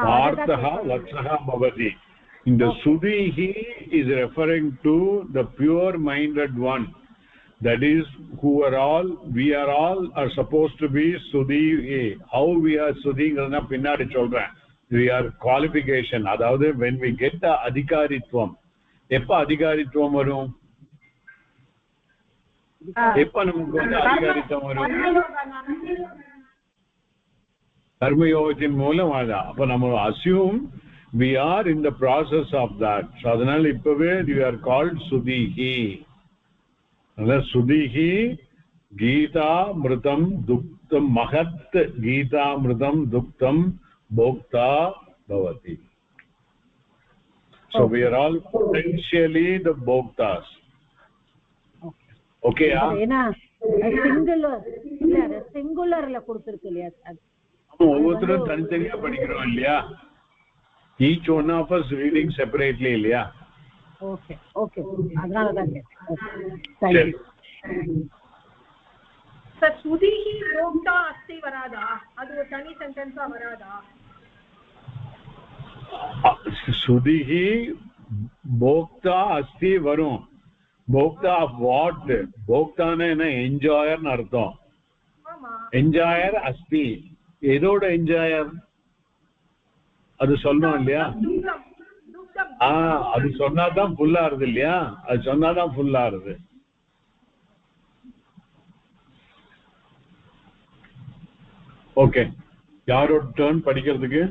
பார்த்தः வத்சः பவதி. இந்த சுதீஹி is referring to the pure minded one. That is, we are all supposed to be Sudhi. How we are Sudhi na pinnadi solren. We are qualification. Adavadhu when we get the adhikaritvam. Eppa adhikaritvam varum? Eppa namukku adhikaritvam varum? Karma yogatin moolam ada. Appo namu assume we are in the process of that. So adanal ippave we are called Sudhihi. Sudhihi Gītāmritam duktam mahat Gītāmritam duktam bhokta bhavati. So we are all potentially the bhoktas. Okay, ஏனா சிங்குலர்ல கொடுத்திருக்கு இல்லையா sir? ஒவ்வொருத்தரும் தனித்தனியா படிக்கிறோம் இல்லையா? Each one of us reading separately இல்லையா? Okay okay, அதனால தான் கேட்டேன். சார் சுதிஹி போக்தா அஸ்தி வராதா? அது ஒரு தனி சென்டென்ஸா வராதா? சுதிஹி போக்தா அஸ்தி வரும். போக்தா ஆஃப் வாட்? போக்தான என்ன? என்ஜாயர்னு அர்த்தம். என்ஜாயர் அஸ்தி. எதோட என்ஜாயர் அது சொல்லணும் இல்லையா? அது சொன்னாதான் ஃபுல்லா ஆறுது இல்லையா? அது சொன்னாதான் ஃபுல்லா ஆறுது. ஓகே, யாரோட டர்ன் படிக்கிறதுக்கு?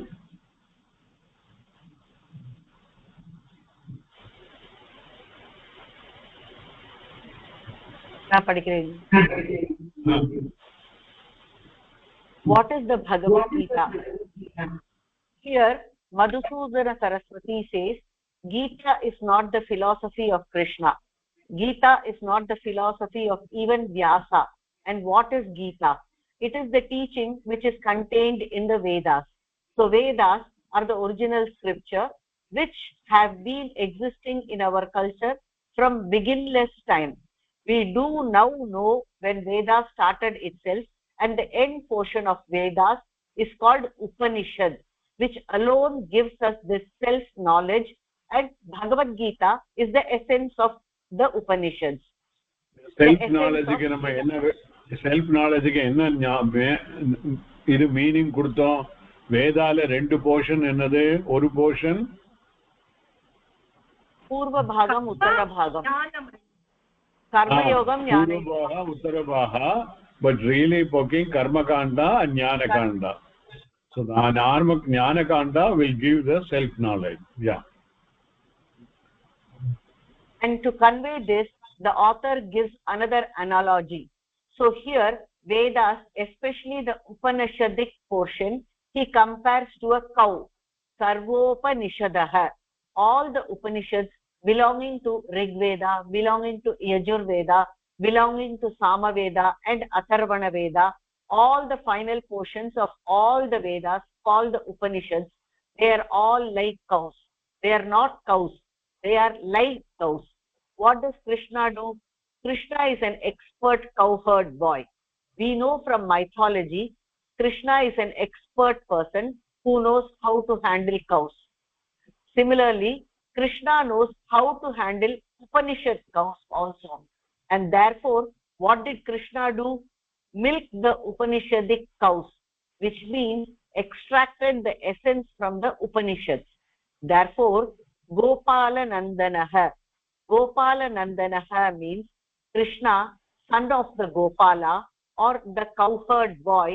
நான் படிக்கிறேன். What is the Bhagavad Gita? Here Madhusudana Saraswati says Gita is not the philosophy of Krishna. Gita is not the philosophy of even Vyasa. And what is Gita? It is the teaching which is contained in the Vedas. So Vedas are the original scripture which have been existing in our culture from beginningless time. We do now know when Vedas started itself, and the end portion of Vedas is called Upanishad, which alone gives us this self-knowledge, and Bhagavad Gita is the essence of the Upanishads. Self-knowledge-க்கு நம்ம என்ன self-knowledge-க்கு என்ன இது meaning கொடுத்தோம்? வேதால ரெண்டு portion என்னது? ஒரு portion பூர்வ பாகம், உத்தர பாகம். कर्मयोगम ज्ञानयोगम उत्तरभाग, but really talking karma kanda and jnana kanda. So the jnana kanda will give the self knowledge. Yeah. And to convey this, the author gives another analogy. So here Vedas, especially the Upanishadic portion, he compares to a cow. Sarvopanishadah, all the Upanishads belonging to Rig Veda, belonging to Yajur Veda, belonging to Sama Veda and Atharvana Veda, all the final portions of all the Vedas called the Upanishads, they are all like cows. They are not cows, they are like cows. What does Krishna do? Krishna is an expert cowherd boy. We know from mythology, Krishna is an expert person who knows how to handle cows. Similarly, Krishna knows how to handle Upanishad cows also. And therefore, what did Krishna do? Milk the Upanishadic cows, which means extracted the essence from the Upanishads. Therefore, Gopala Nandanaha. Gopala Nandanaha means Krishna, son of the Gopala or the cowherd boy,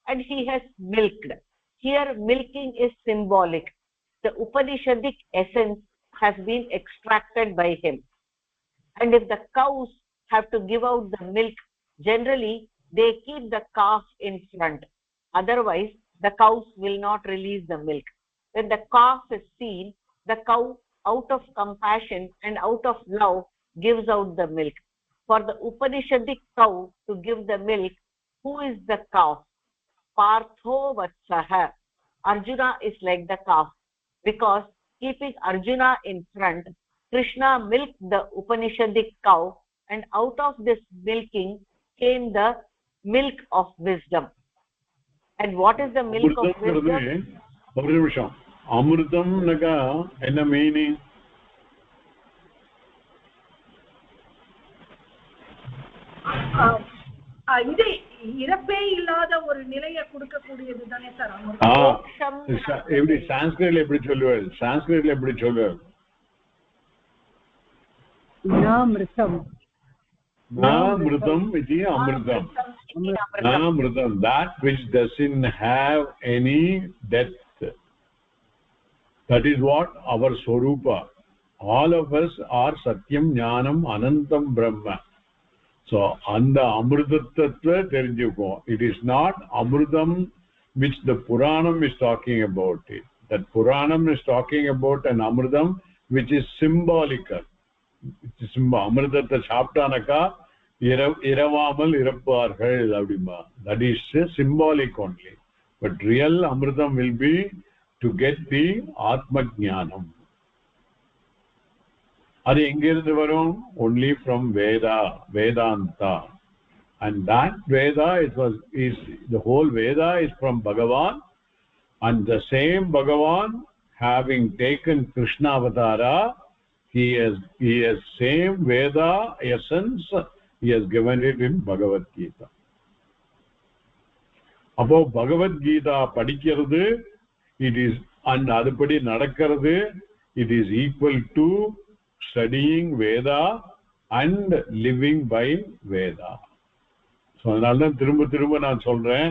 and he has milked. Here, milking is symbolic. The Upanishadic essence has been extracted by him. And if the cows have to give out the milk, generally they keep the calf in front. Otherwise, the cows will not release the milk. When the calf is seen, the cow, out of compassion and out of love, gives out the milk. For the Upanishadic cow to give the milk, who is the calf? Partho Vatsaha. Arjuna is like the calf, because keeping Arjuna in front, Krishna milked the Upanishadic cow, and out of this milking came the milk of wisdom. And what is the milk of wisdom? Amrutam naga enna meaning? இது இறப்பே இல்லாத ஒரு நிலையை கொடுக்க கூடியது தானே sir அமிர்தம்? எப்படி சான்ஸ்கிரிட்ல எப்படி சொல்லுவாள்? சான்ஸ்கிரிட்ல எப்படி சொல்லுவாள்? நாமிருதம். நாமிருதம் இது அமிர்தம். நாமிருதம், that which doesn't have any depth. That is what our Swarupa. All of us are Satyam, Jnanam, Anantam, Brahma. So and the amrutatva therinjukko. It is not amrutam which the Puranam is talking about. It that Puranam is talking about an amrutam which is symbolical. It is amrutatha chaptanaka iravamal irappargal abdima. That is symbolic only. But real amrutam will be to get the atma jnanam. அது எங்கிருந்து வரும்? Only from Vedanta, and that Veda is the whole Veda is from Bhagavan, and the same Bhagavan having taken Krishna Avatara, he has same Veda essence, he has given it in Bhagavad Gita. அப்போ Bhagavad Gita படிக்கிறது, it is and அதுபடி நடக்கிறது, it is equal to studying Veda and living by Veda. So அதனால திரும்ப நான் சொல்றேன்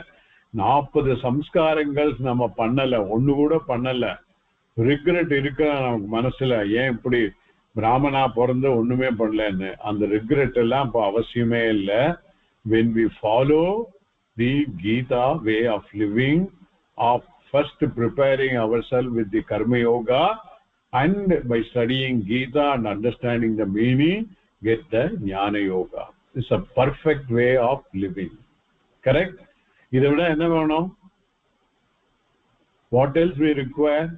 40 சம்ஸ்காரங்கள் நம்ம பண்ணல, ஒண்ணு கூட பண்ணல, ரிக்ரெட் இருக்க நமக்கு மனசுல, ஏன் இப்படி பிராமணா பிறந்த ஒண்ணுமே பண்ணலன்னு. அந்த ரிக்ரெட் எல்லாம் இப்போ அவசியமே இல்லை. when we follow the Gita way of living, of first preparing ourselves with the karma yoga, and by studying Gita and understanding the meaning, get the jnana yoga. It's a perfect way of living. Correct? இதை விட என்ன வேணும்? What else we require?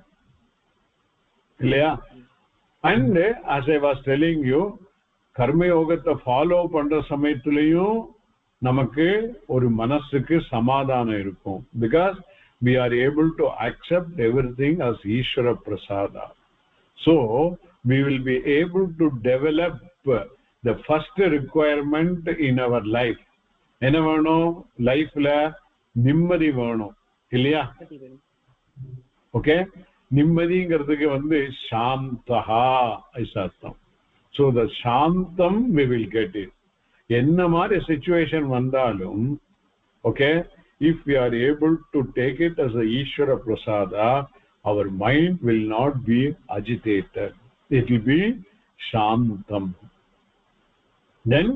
இல்லையா? And as I was telling you, கர்ம யோகத்தை follow பண்ற சமயத்திலையும் நமக்கு ஒரு மனசுக்கு சமாதானம் இருக்கும். Because we are able to accept everything as Ishvara Prasada. So we will be able to develop the first requirement in our life. என்ன வேணும்? லைஃப்ல நிம்மதி வேணும் இல்லையா? ஓகே, நிம்மதிங்கிறதுக்கு சாந்தஹா இஸ் அர்த்தம். So the shantam we will get it. என்ன மாதிரி situation வந்தாலும், okay, if we are able to take it as a Ishvara Prasada, our mind will not be agitated. It will be shantam. Then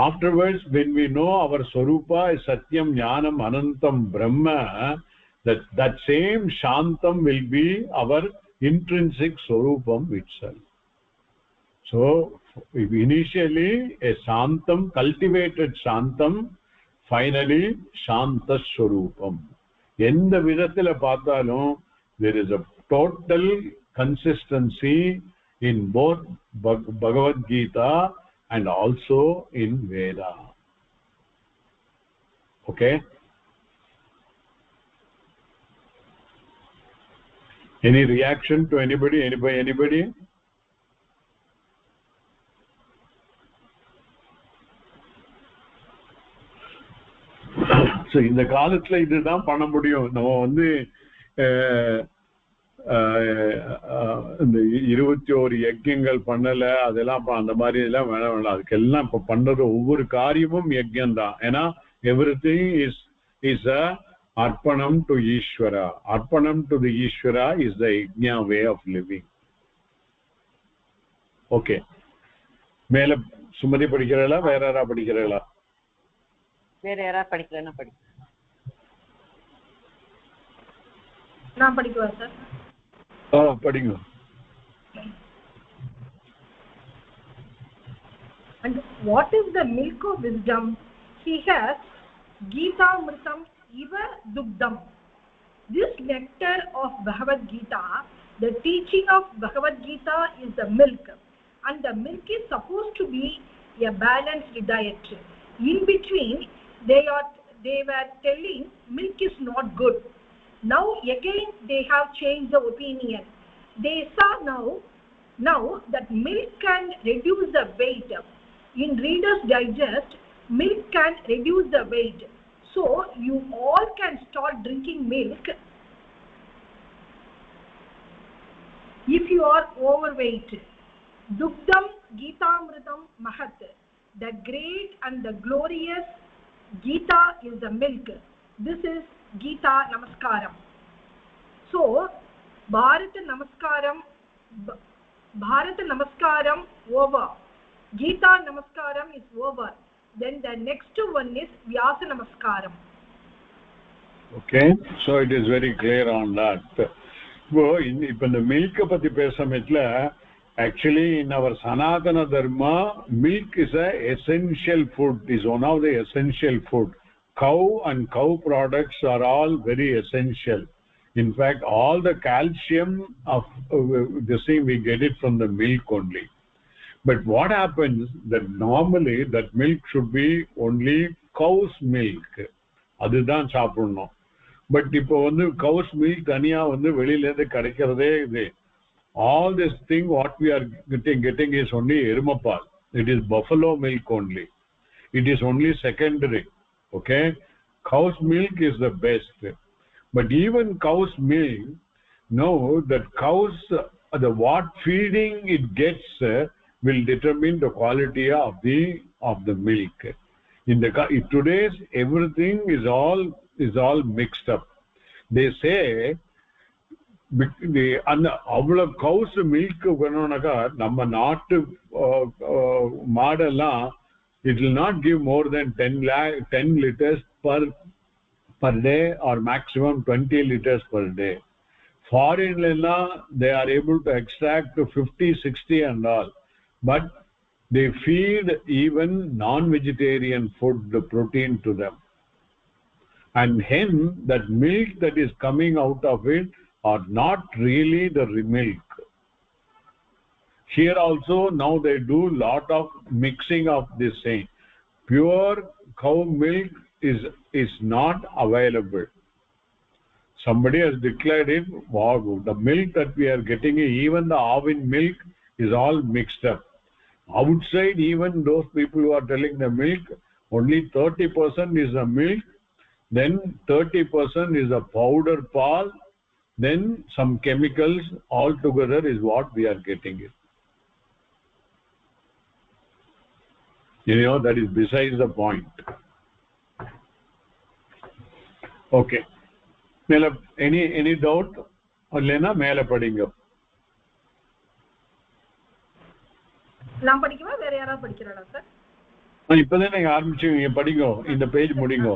afterwards, when we know our Swarupa is Satyam, Jnanam, Anantam, Brahma, that same shantam will be our intrinsic Swarupam itself. So initially a shantam, cultivated shantam, finally shanta Swarupam. எந்த விதத்துல பார்த்தாலும் there is a total consistency in both Bhagavad Gita and also in Veda. Okay? Any reaction to anybody? Anybody? So இந்த காலத்துல இதுதான் பண்ண முடியும். நம்ம இந்த 21 யஜ்யங்கள் பண்ணல, அதெல்லாம் அந்த மாதிரி எல்லாம் வேணாம். அதுக்கெல்லாம் இப்ப பண்றது ஒவ்வொரு காரியமும் யஜ்யம் தான். ஏன்னா everything is a arpanam to Ishvara. Arpanam to the Ishvara is the yajna way of living. Okay, மேல சுமதி படிக்கிறீங்களா, வேற யாரா படிக்கிறீங்களா? வேற யாரா படிக்கிறேன்னா படி. நான் படிக்கவா சார்? படிங்க. And what is the milk of wisdom? He has Gita Amritam Iva Dugdam. This nectar of Bhagavad Gita, the teaching of Bhagavad Gita is the milk, and the milk is supposed to be a balanced diet. In between, they were telling milk is not good. Now again they have changed the opinion. They saw now that milk can reduce the weight. In Reader's Digest, milk can reduce the weight. So you all can start drinking milk if you are overweight. Dugdam Gitamritam Mahat. The great and the glorious Gita is the milk. This is Gita Namaskaram. So Bharata Namaskaram over. Gita Namaskaram is over. Then the next one is Vyasa Namaskaram. Okay, so it is very clear on that. இப்ப இந்த மில்க பத்தி பேசமேட்ல, actually in our Sanatana Dharma, milk is a essential food, is one of the essential food. Cow and cow products are all very essential. In fact, all the calcium of this thing we get it from the milk only. But what happens that normally that milk should be only cow's milk. அதுதான் சாப்பிடணும். But இப்போ cow's milk தனியா வெளியில இருந்து கிடைக்கிறதே இது. All this thing what we are getting is only எருமைப்பால். It is buffalo milk only. It is only secondary. Okay, cow's milk is the best. But even cow's milk, know that cows what feeding it gets will determine the quality of the milk. In today's everything is all mixed up. They say அவ்வளவு கவுஸ் milk வேணும்னாக்கா நம்ம நாட்டு மாடெல்லாம் it will not give more than 10 liters per day or maximum 20 liters per day. Foreign they are able to extract to 50, 60 and all, but they feed even non-vegetarian food, the protein to them, and hence that milk that is coming out of it are not really the milk. Here also now they do lot of mixing of this thing. Pure cow milk is not available. Somebody has declared it, wow, the milk that we are getting, even the Avin milk is all mixed up. Outside, even those people who are telling the milk, only 30% is the milk, then 30% is the powder pal, then some chemicals, all together is what we are getting it. You know, that is besides the point. Okay. Any doubt? Lena, மேல படிங்க. நான் படிக்கவா வேற யாராவது படிக்கறாளா sir? இப்பதான் நீங்க ஆரம்பிச்சீங்க, படிங்க, இந்த பேஜ் முடிங்க.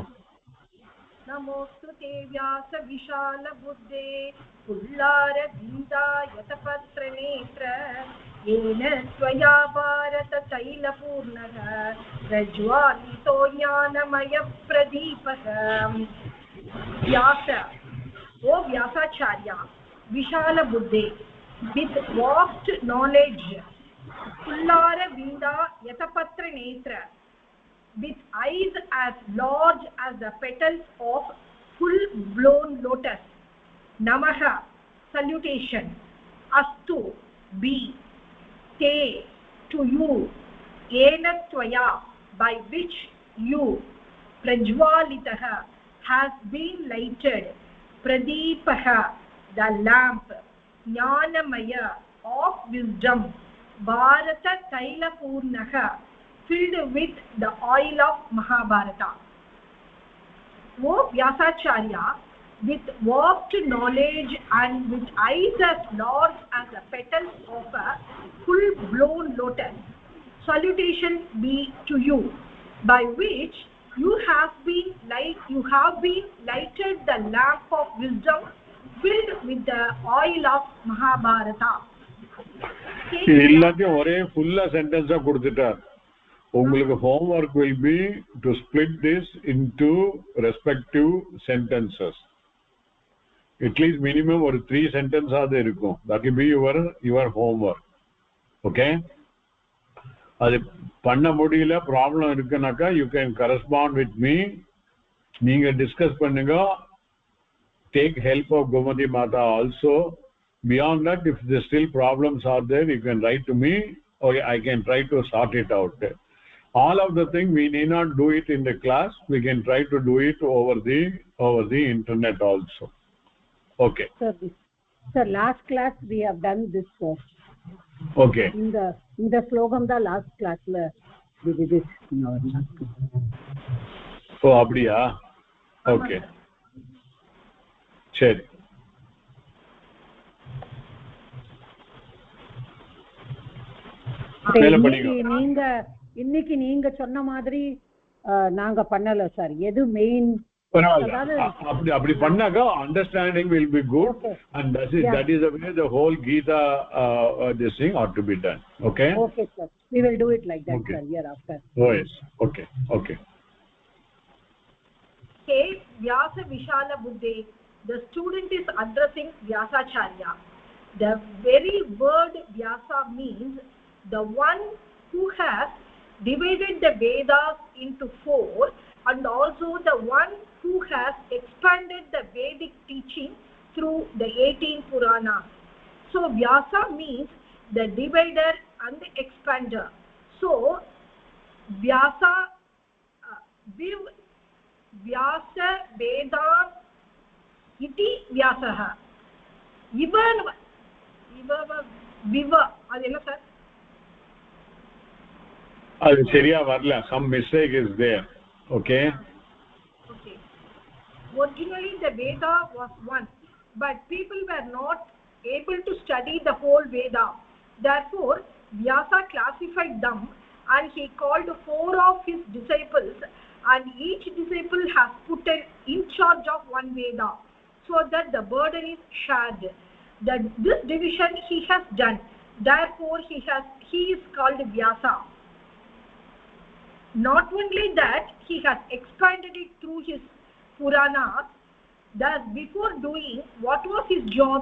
नमोस्तुते व्यास विशाल बुद्धे पुल्लार गीता यतपत्र नेत्र येन त्वया भारत तैलपूर्णः प्रज्वालितो ज्ञानमय प्रदीपः. व्यास, ओ व्यासाचार्य, विशाल बुद्धे, with vast knowledge, पुल्लार गीता यतपत्र नेत्र, with eyes as large as the petals of full blown lotus. Namaha, salutation. Astu, be, te, to you. Ena tvaya, by which you, prajwalitaha, has been lighted. Pradeepaha, the lamp. Jnanamaya, of wisdom. Bharata taila purnaha, filled with the oil of Mahabharata. O Vyasacharya, with vast knowledge and with eyes as large as the petals of a full-blown lotus, salutation be to you, by which you have been lighted the lamp of wisdom filled with the oil of Mahabharata. எல்லாத்தையும் ஒரே ஃபுல்லா சென்டென்ஸா கொடுத்துட்டார். உங்களுக்கு homework will be to split this into respective sentences. At least minimum or 3 sentences ஆது இருக்கும். That will be your homework. Okay? அது பண்ண முடியல, ப்ராப்ளம் இருக்குனாக்கா you can correspond with me. நீங்க டிஸ்கஸ் பண்ணுங்க. Take help of Gomati Mata also. Beyond that, if there still problems are there, you can write to me or I can try to sort it out. All of the thing we need not do it in the class. We can try to do it over the internet also. Okay. Sir, last class we have done this. Okay. In the slogam the last class we did it. No. Oh, abdiya. Okay. சரி. இன்னைக்கு நீங்க சொன்ன மாதிரி நாங்க பண்ணல sir. எது main அப்படி பண்ணாக்க understanding will be good. Okay. And that is the way the whole Gita this thing ought to be done. Okay? Okay sir, we will do it like that. Okay. Sir, hereafter. Oh yes. Okay. Okay. Okay, Vyasa Vishala Buddhe, the student is addressing Vyasacharya. The very word Vyasa means the one who has divided the Vedas into 4 and also the one who has expanded the Vedic teaching through the 18 Puranas. So Vyasa means the divider and the expander. So Vyasa Vyasa Vedan iti Vyasaha. viva அது என்ன sir? அது சரியா வரல. some mistake is there. Okay. Originally the Veda was one, but people were not able to study the whole Veda. Therefore Vyasa classified them and he called 4 of his disciples, and each disciple has put in charge of one Veda, so that the burden is shared. That this division he has done. Therefore he is called Vyasa. Not only that, he has expanded it through his Puranas. Thus, before doing what was his job,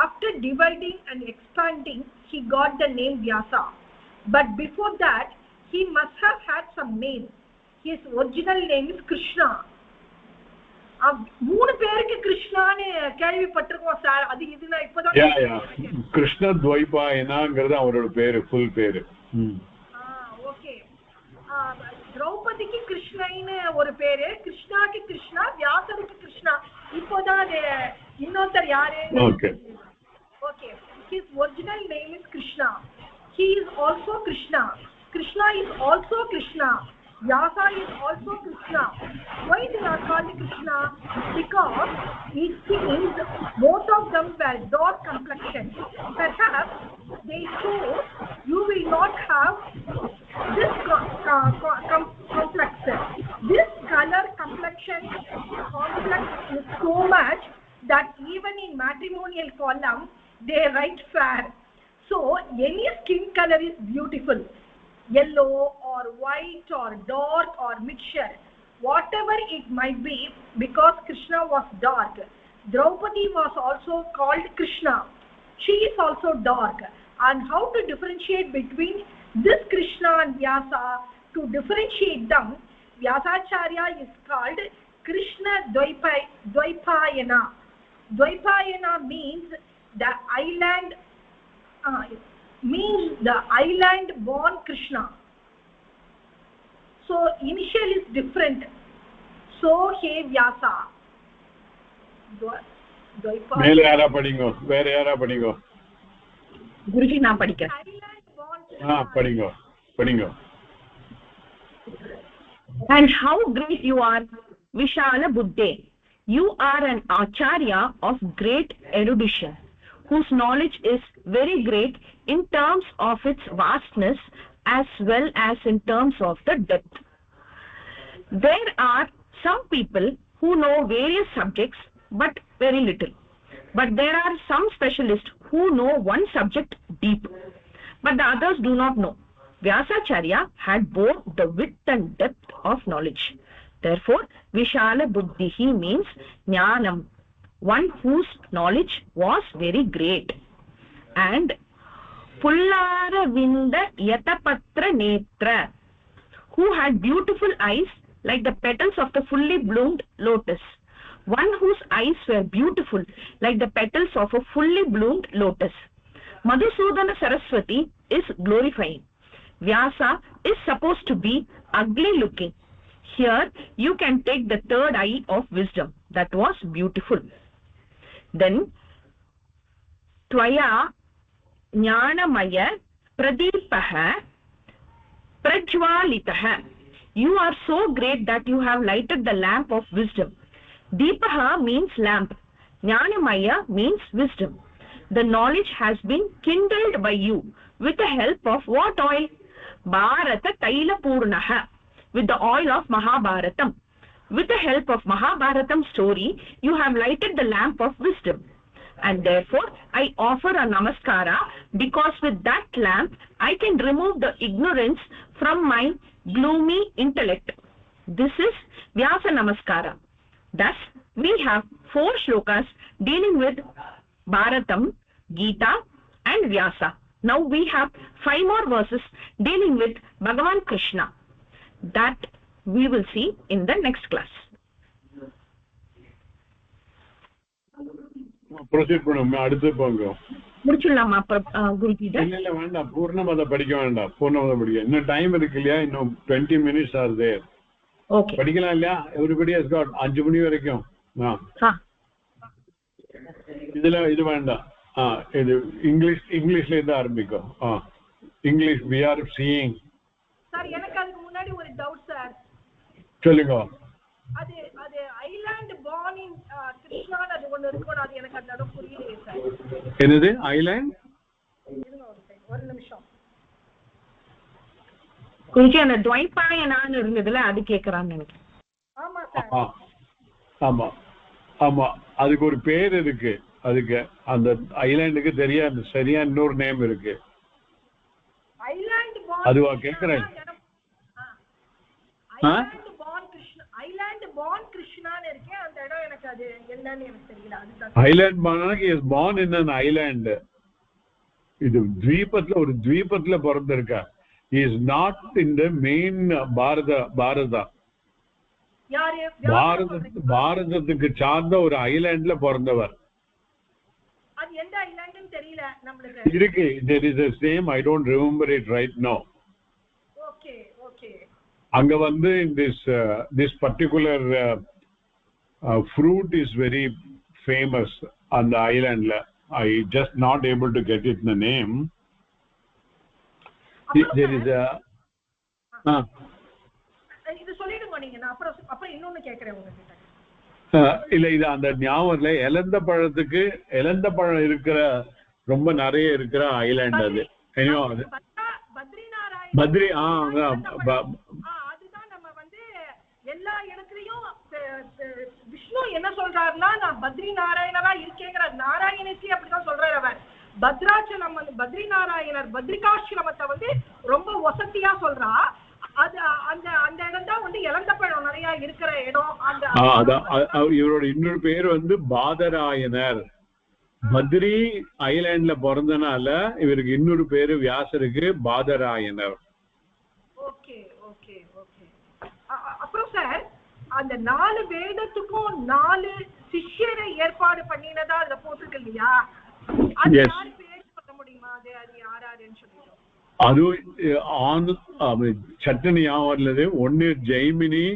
after dividing and expanding, he got the name Vyasa. But before that, he must have had some name. His original name is Krishna. 3 பேருக்கு கிருஷ்ணான்னு கேள்விப்பட்டிருக்கோம் sir. அது இதுல இப்பதான் கிருஷ்ண துவைபாயனாங்கிறது அவரோட பேரு, full பேரு. Okay. திரௌபதிக்கு கிருஷ்ணன்னு ஒரு பேரு, கிருஷ்ணாக்கு கிருஷ்ணா, வியாசருக்கு கிருஷ்ணா. இப்போதான் அது இன்னொருத்தர் யாரு? Okay. Okay, his original name is Krishna. He is also Krishna. Krishna is also Krishna. Vyasa is also Krishna. Why they are called Krishna? Because it seems both of them were dark complexion. Perhaps they chose you will not have this complexion. This color complexion complex is so much that even in matrimonial column they write fair. So any skin color is beautiful. Yellow or white or dark or mixture, whatever it might be, because Krishna was dark. Draupadi was also called Krishna. She is also dark. And how to differentiate between this Krishna and Vyasa? To differentiate them, Vyasacharya is called Krishna Dvaipayana. Dvaipayana means the island born Krishna. So initial is different. So he Vyasa. மேல யாரா படிங்கோ, வேற யாரா படிங்கோ. குருஜி நான் படிக்கிறேன். படிங்கோ. And how great you are, Vishala Buddhe. You are an acharya of great erudition, whose knowledge is very great in terms of its vastness as well as in terms of the depth. There are some people who know various subjects but very little. But there are some specialists who know one subject deep, but the others do not know. Vyasacharya had both the width and depth of knowledge. Therefore, Vishala Buddhihi means Jnanam, one whose knowledge was very great. And Pullara Vinda Yatapatra Netra, who had beautiful eyes like the petals of the fully bloomed lotus. One whose eyes were beautiful like the petals of a fully bloomed lotus. Madhusudana Saraswati is glorifying. Vyasa is supposed to be ugly looking. Here you can take the third eye of wisdom, that was beautiful. Then Tvaya Jnanamaya Pradeepaha Prajwalitaha, you are so great that you have lighted the lamp of wisdom. Deepaha means lamp, Jnanamaya means wisdom. The knowledge has been kindled by you with the help of what oil? Bharata Taila Purnaha, with the oil of Mahabharatam. With the help of Mahabharatam story, you have lighted the lamp of wisdom. And therefore, I offer a namaskara, because with that lamp, I can remove the ignorance from my gloomy intellect. This is Vyasa Namaskara. Thus, we have 4 shlokas dealing with Bharatam, Gita and Vyasa. Now we have 5 more verses dealing with Bhagavan Krishna. That we will see in the next class. Proceed பண்ணுங்க, அடுத்து போங்க. முடிச்சுடலாமா குருஜி? இல்ல வேண்டாம், பூர்ணமதம் படிக்க வேண்டாம். பூர்ணமதம் படிக்க இன்னும் time இருக்கு இல்லையா? இன்னும் 20 minutes are there. ஓகே, படிக்கலாம் இல்லையா? எவ்ரிபடி ஹஸ் காட் 5 மணி வரைக்கும். இதுல இது வேண்டாம். இது இங்கிலீஷ்ல இருந்து ஆரம்பிக்கும். English we are seeing. Sir எனக்கு அதுக்கு முன்னாடி ஒரு டவுட் சார். சொல்லுங்க. அது ஐலாண்ட் born in கிருஷ்ணா அது ஒன்னு இருக்கும், அது எனக்கு அந்த இடம் புரியலையே சார். என்னது ஐலாண்ட்? ஒரு நிமிஷம். கொஞ்சம் அந்த துவைபாயனான்னு இருந்ததுல அது கேக்குறான்னு நினைக்கிறேன். ஆமா சார். ஆமா ஆமா, அதுக்கு ஒரு பேர் இருக்கு. அதுக்கு அந்த ஐலாண்டுக்கு தெரியாது, சரியா இன்னொரு நேம் இருக்கு. ஐலாண்ட் born அதுவா கேக்குறேன். ஐலாண்ட் born கிருஷ்ணான்னு இருக்கு, அந்த இடம் எனக்கு அது என்னன்னு எனக்கு தெரியல. அதுதான் island born is born in an island. இது த்வீபத்துல ஒரு த்வீபத்துல பிறந்திருக்கா. he is not in the main பாரதா. பாரதத்துக்கு சார்ந்த ஒரு ஐலாண்ட்ல பிறந்தவர். அது எந்த ஐலாண்ட்னு தெரியல நமக்கு. இருக்கு, there is a same, I don't remember it right now. Okay. அங்க வந்து this particular fruit is very famous on the island. I just not able to get it the name. There is a இது சொல்லிடுங்க நீங்க, நான் அப்புறம் இன்னொன்னு கேக்குறேன் உங்ககிட்ட. இல்ல இது அந்த ஞாபகத்துல எலந்த பழம் இருக்கிற ரொம்ப நிறைய இருக்கிற ஐலாண்ட் அது. பத்ரி அதுதான் நம்ம வந்து எல்லா இடத்துலயும் விஷ்ணு என்ன சொல்றாருன்னா, நான் பத்ரி நாராயணரா இருக்கேங்கிற நாராயணசி அப்படிதான் சொல்றாரு அவர். பத்ராச்சலம் வந்து பத்ரி நாராயணர் பத்ரிகாசிரமத்தை வந்து ரொம்ப வசதியா சொல்றா. அது அந்த அந்த இடம் தான் வந்து இழந்த பழம் நிறைய இருக்கிற இடம். இவரோட இன்னொரு பேர் வந்து பாதராயனர். பத்ரி ஐலாண்ட்ல பிறந்தனால இவருக்கு இன்னொரு பேரு வியாசருக்கு பாதராயனர். ஓகே. அப்புறம் சார் அந்த 4 வேதத்துக்கும் 4 சிஷ்யரை ஏற்பாடு பண்ணினதா அதுல போட்டிருக்கு இல்லையா? அது யாரு பேர் சொல்ல முடியுமா? அது யாராருன்னு சொல்லிட்டோம். அது சட்டனி ஆவர்லது. ஒன்னு Jaimini,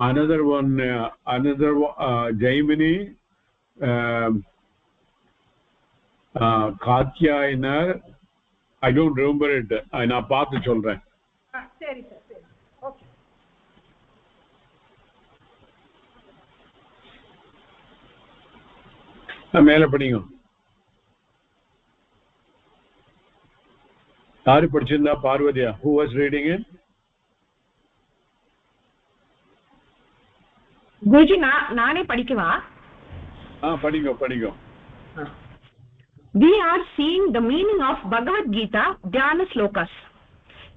another Jaimini, காத்யாயனர். I don't remember it. நான் பார்த்து சொல்றேன். சரி சார், சரி. ஓகே. மேல படிங்க. யாரு படிச்சிருந்தா? பார்வதியா? who was reading it? Guruji நானே படிக்கவா? படிங்க. We are seeing the meaning of Bhagavad Gita Dhyana Slokas.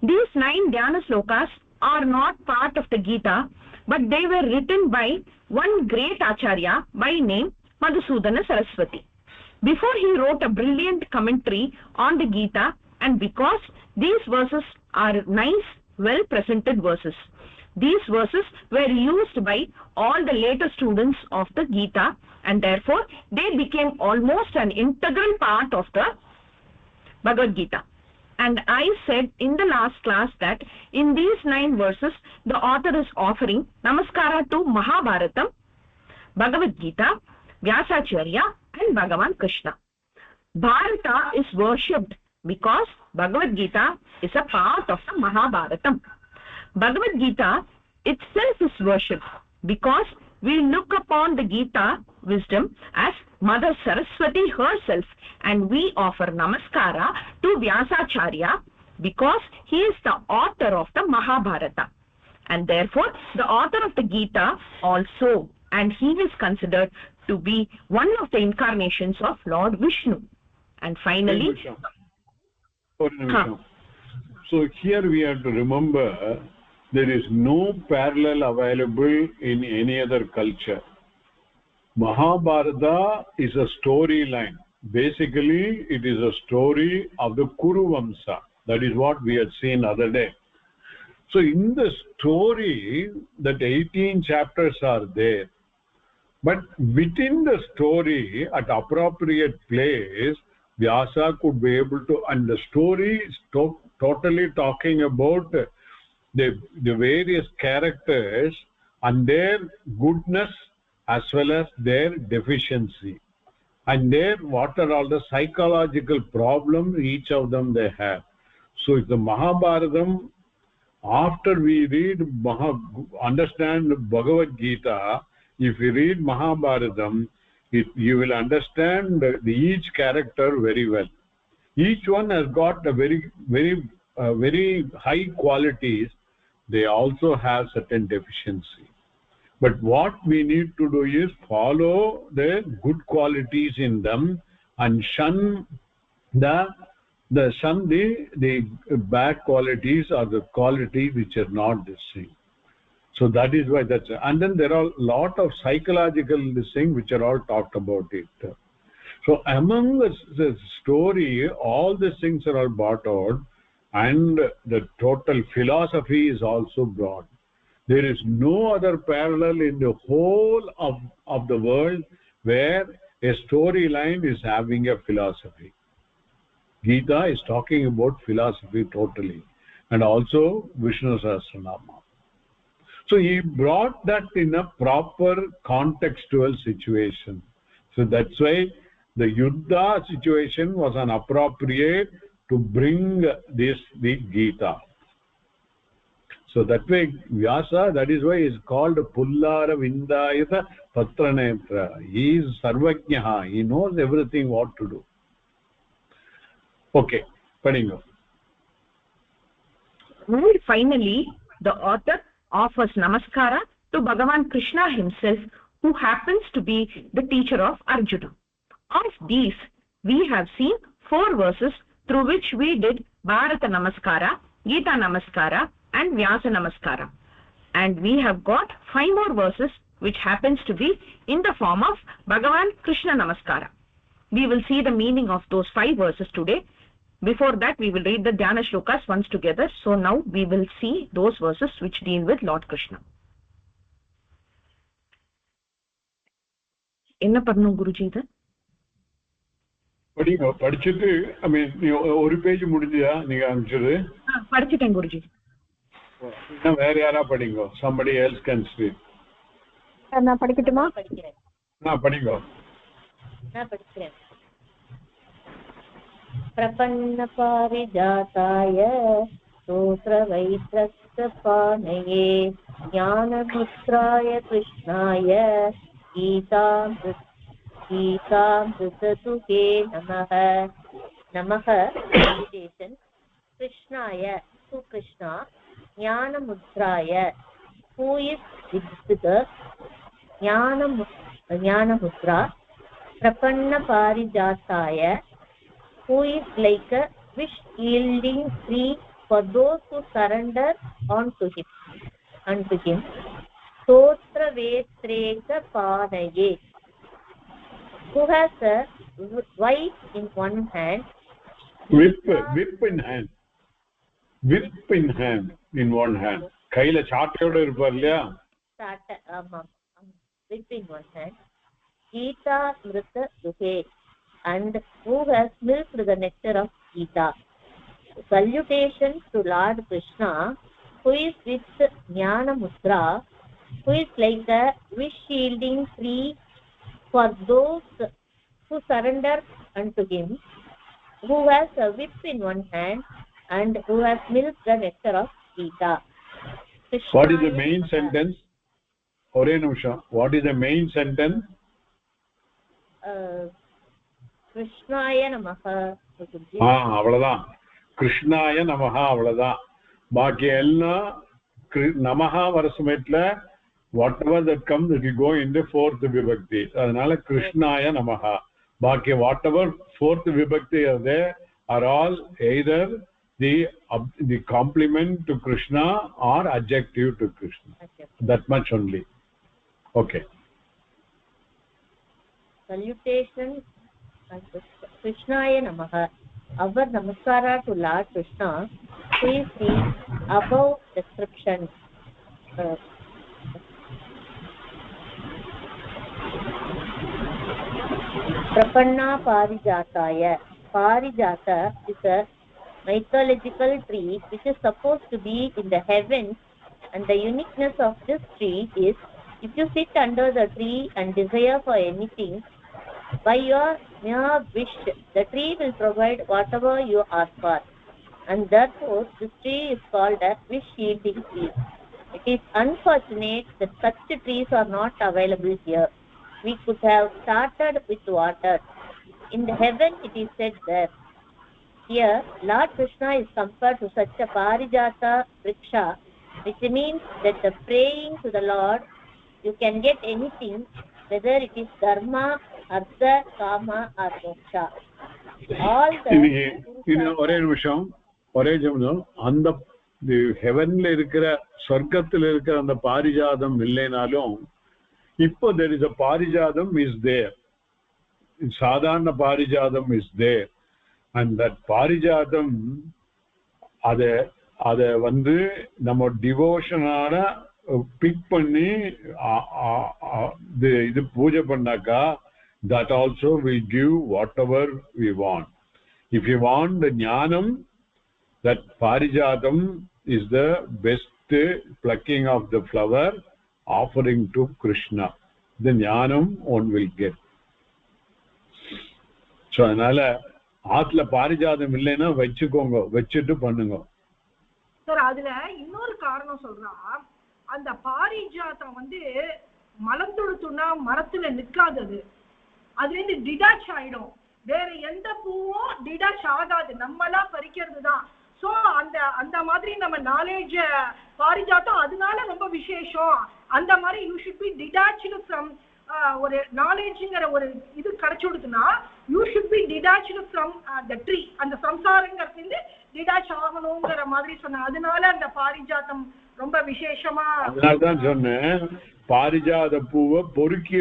These 9 Dhyana Slokas are not part of the Gita, but they were written by one great Acharya by name Madhusudana Saraswati. Before he wrote a brilliant commentary on the Gita, and because these verses are nice, well-presented verses. These verses were used by all the later students of the Gita, and therefore they became almost an integral part of the Bhagavad Gita. And I said in the last class that in these 9 verses the author is offering namaskara to Mahabharatam, Bhagavad Gita, Vyasacharya and Bhagavan Krishna. Bharata is worshipped because Bhagavad Gita is a part of the Mahabharatam. Bhagavad Gita itself is worshipped because we look upon the Gita wisdom as Mother Saraswati herself, and we offer namaskara to Vyasacharya because he is the author of the Mahabharata, and therefore the author of the Gita also, and he is considered to be one of the incarnations of Lord Vishnu. And finally, so here we have to remember there is no parallel available in any other culture. Mahabharata is a storyline. Basically it is a story of the Kuru Vamsa. That is what we had seen other day. So in the story that 18 chapters are there, but within the story at appropriate place Vyasa could be able to, and the story is totally talking about the various characters and their goodness as well as their deficiency. and there what are all the psychological problems each of them they have. So it's the Mahabharatam. After we read understand Bhagavad Gita, if you read Mahabharatam, you will understand each character very well. Each one has got a very high qualities. They also have certain deficiency. But what we need to do is follow the good qualities in them and shun the bad qualities or the quality which are not the same. So that is why that's, and then there are a lot of psychological things which are all talked about it. So among the story, all these things are all brought out, and the total philosophy is also brought. There is no other parallel in the whole of the world where a storyline is having a philosophy. Gita is talking about philosophy totally, and also Vishnu Sahasranama. So he brought that in a proper contextual situation. So that's why the Yuddha situation was an appropriate to bring the Gita. So that way Vyasa, that is why he is called Pullara Vindayata Patranetra. He is Sarvajnaha. He knows everything what to do. Okay, Padingo. And finally, the author offers namaskara to Bhagavan Krishna himself, who happens to be the teacher of Arjuna. Of these, we have seen 4 verses through which we did Bharata Namaskara, Gita Namaskara and Vyasa Namaskara. And we have got 5 more verses which happens to be in the form of Bhagavan Krishna Namaskara. We will see the meaning of those 5 verses today. Before that, we will read the Dhyana Shlokas once together. So now we will see those verses which deal with Lord Krishna. Enna parnu Guruji idu? படிச்சிட்டு ஐ மீன் ஒரு page முடிஞ்சியா நீங்க அனுப்பிச்சது? படிச்சிட்டேன் குருஜி. வேற யாரா படிங்க? somebody else can speak. நான் படிக்கட்டுமா? படிக்கிறேன். படிங்க. நான் படிக்கிறேன். பிரபன்ன பாரிஜாதாய சூத்ரவைத்ரஸ்தபானயே ஞானமுத்ராய கிருஷ்ணாய गीतामृततुके नमः. नमः meditation. Krishnaya to Krishna. Jnanamudraya who is with the Jnanamudra. Prapanna parijataya who is like a wish yielding tree for those who surrender unto him. Stotra vetreka panaye who has a whip in one hand, whip in one hand, கையில சாட்டையோட இருப்பார் இல்லையா? whip in one hand. Gita Mrita Duhe and who has milked the nectar of Gita. Salutations to Lord Krishna who is with Jnana Mudra, who is like a wish yielding tree for those who surrender unto him, who has a whip in one hand and who has milked the nectar of Gita. What is the main sentence? Ore nimisha. What is the main sentence? Krishnaya Namaha. அவ்வளவுதான். கிருஷ்ணாய நமஹா அவ்வளவுதான். பாக்கி எல்லாம் நமஹா வர சமயத்துல whatever that comes it will go in the 4th vibhakti. Adanaala Krishnaya namaha. Baki whatever 4th vibhakti are there are all either the complement to Krishna or adjective to Krishna. That much only. Okay. Salutation Krishnaya namaha. Our namaskara to Lord Krishna who is the above description. Prapanna parijataya. Parijata is a mythological tree which is supposed to be in the heavens, and the uniqueness of this tree is if you sit under the tree and desire for anything, By your mere wish, the tree will provide whatever you ask for, and therefore this tree is called a wish-yielding tree. It is unfortunate that such trees are not available here. We could have started with water. In the heaven it is said there. Here, Lord Krishna is compared to such a Parijata Vriksha, which means that the praying to the Lord, you can get anything, whether it is Dharma, Artha, Kama or Moksha. All the ஒரே நிமிஷம் அந்த ஹெவன்ல இருக்கிற சொர்க்கத்துல இருக்கிற அந்த பாரிஜாதம் இல்லைனாலும் இப்போ there is a Parijatham is there. சாதாரண பாரிஜாதம் is there. And that பாரிஜாதம் அத வந்து நம்ம டிவோஷனால பிக் பண்ணி இது பூஜை பண்ணாக்கா that also will give whatever we want. If you want the jnanam, that parijadam is the best plucking of the flower offering to Krishna. The jnanam one will get. So அதனால ஆத்துல பாரிஜாதம் இல்லைன்னா வச்சுக்கோங்க, வச்சுட்டு பண்ணுங்க. சார் அதுல இன்னொரு காரணம் சொல்றா, அந்த பாரிஜாதம் வந்து மலர்ந்துடுத்துனா மரத்துல நிக்காதது, அதுல இருந்து டிடாச் ஆயிடும். வேற எந்த பூவும் டிடாச் ஆகாது, நம்மளா பறிக்கிறது தான். ஸோ அந்த மாதிரி நம்ம நாலேஜ் பாரிஜாத்தம் அதனால ரொம்ப விசேஷம். அந்த மாதிரி you should be detached from ஒரு நாலேஜுங்கிற ஒரு இது கிடைச்சுடுதுன்னா you should be detached from the tree. அந்த சம்சாரங்கிறது டிடாச் ஆகணுங்கிற மாதிரி சொன்ன, அதனால அந்த பாரிஜாத்தம் ரொம்ப விசேஷமா. அதனால்தான் சொன்னேன் பாரிஜாத பூவை பொறுக்கி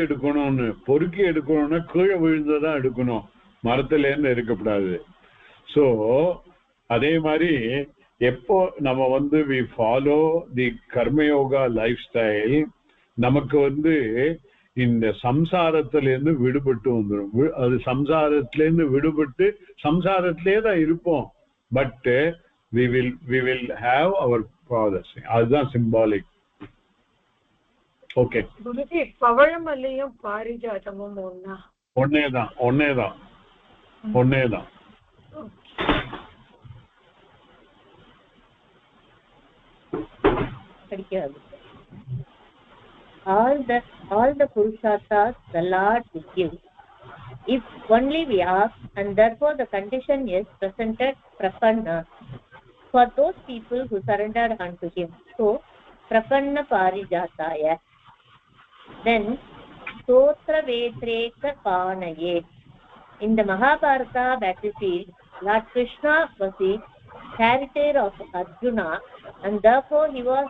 எடுக்கணும்னா கீழே விழுந்ததான் எடுக்கணும், மரத்துல இருந்து எடுக்கப்படாது. ஸோ அதே மாதிரி எப்போ நம்ம வந்து we follow the karma yoga lifestyle, நமக்கு வந்து இந்த சம்சாரத்திலேருந்து விடுபட்டு வந்துடும். அது சம்சாரத்திலேருந்து விடுபட்டு சம்சாரத்திலே தான் இருப்போம், but we will have our fathers. அதுதான் சிம்பாலிக். ஓகே, பவழமல்லியும் பாரிஜாதமும் ஒன்னேதான். all the purusharthas the Lord will give if only we ask, and therefore the condition is presented prapanna for those people who surrendered unto him. So prapanna parijataya. Then stotra vetreka panaye. In the Mahabharata battlefield, Lord Krishna was the charioteer of Arjuna, and therefore he was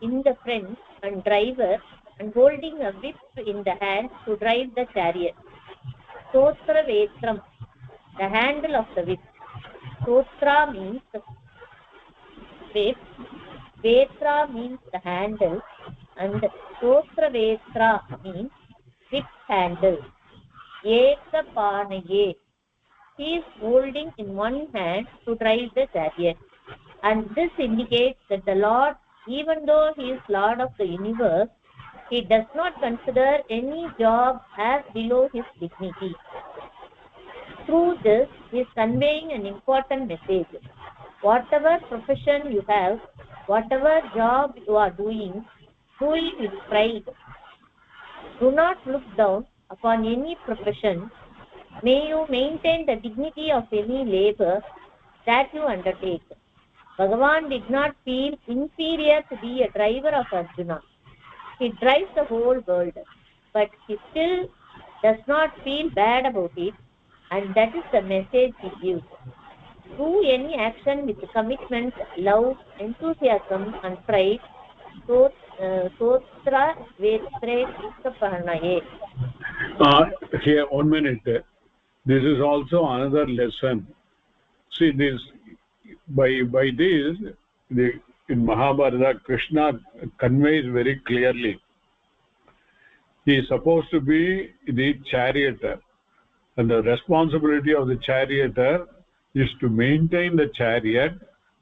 in the front and driver and holding a whip in the hand to drive the chariot. Stotra vetram, the handle of the whip. Stotra means the whip, vetra means the handle, and stotra vetra means whip handle. Eka panaye, he is holding in one hand to drive the chariot, and this indicates that the Lord, even though he is Lord of the universe, he does not consider any job as below his dignity. Through this, he is conveying an important message. Whatever profession you have, whatever job you are doing, do it with pride. Do not look down upon any profession. May you maintain the dignity of any labor that you undertake. Bhagavan did not feel inferior to be a driver of Arjuna. He drives the whole world, but he still does not feel bad about it, and that is the message he gives. Do any action with commitment, love, enthusiasm and pride. Sotra vetre pahanaye. Here, 1 minute. This is also another lesson. See this, by this, in Mahabharata, Krishna conveys very clearly. He is supposed to be the charioteer, and the responsibility of the charioteer is to maintain the chariot,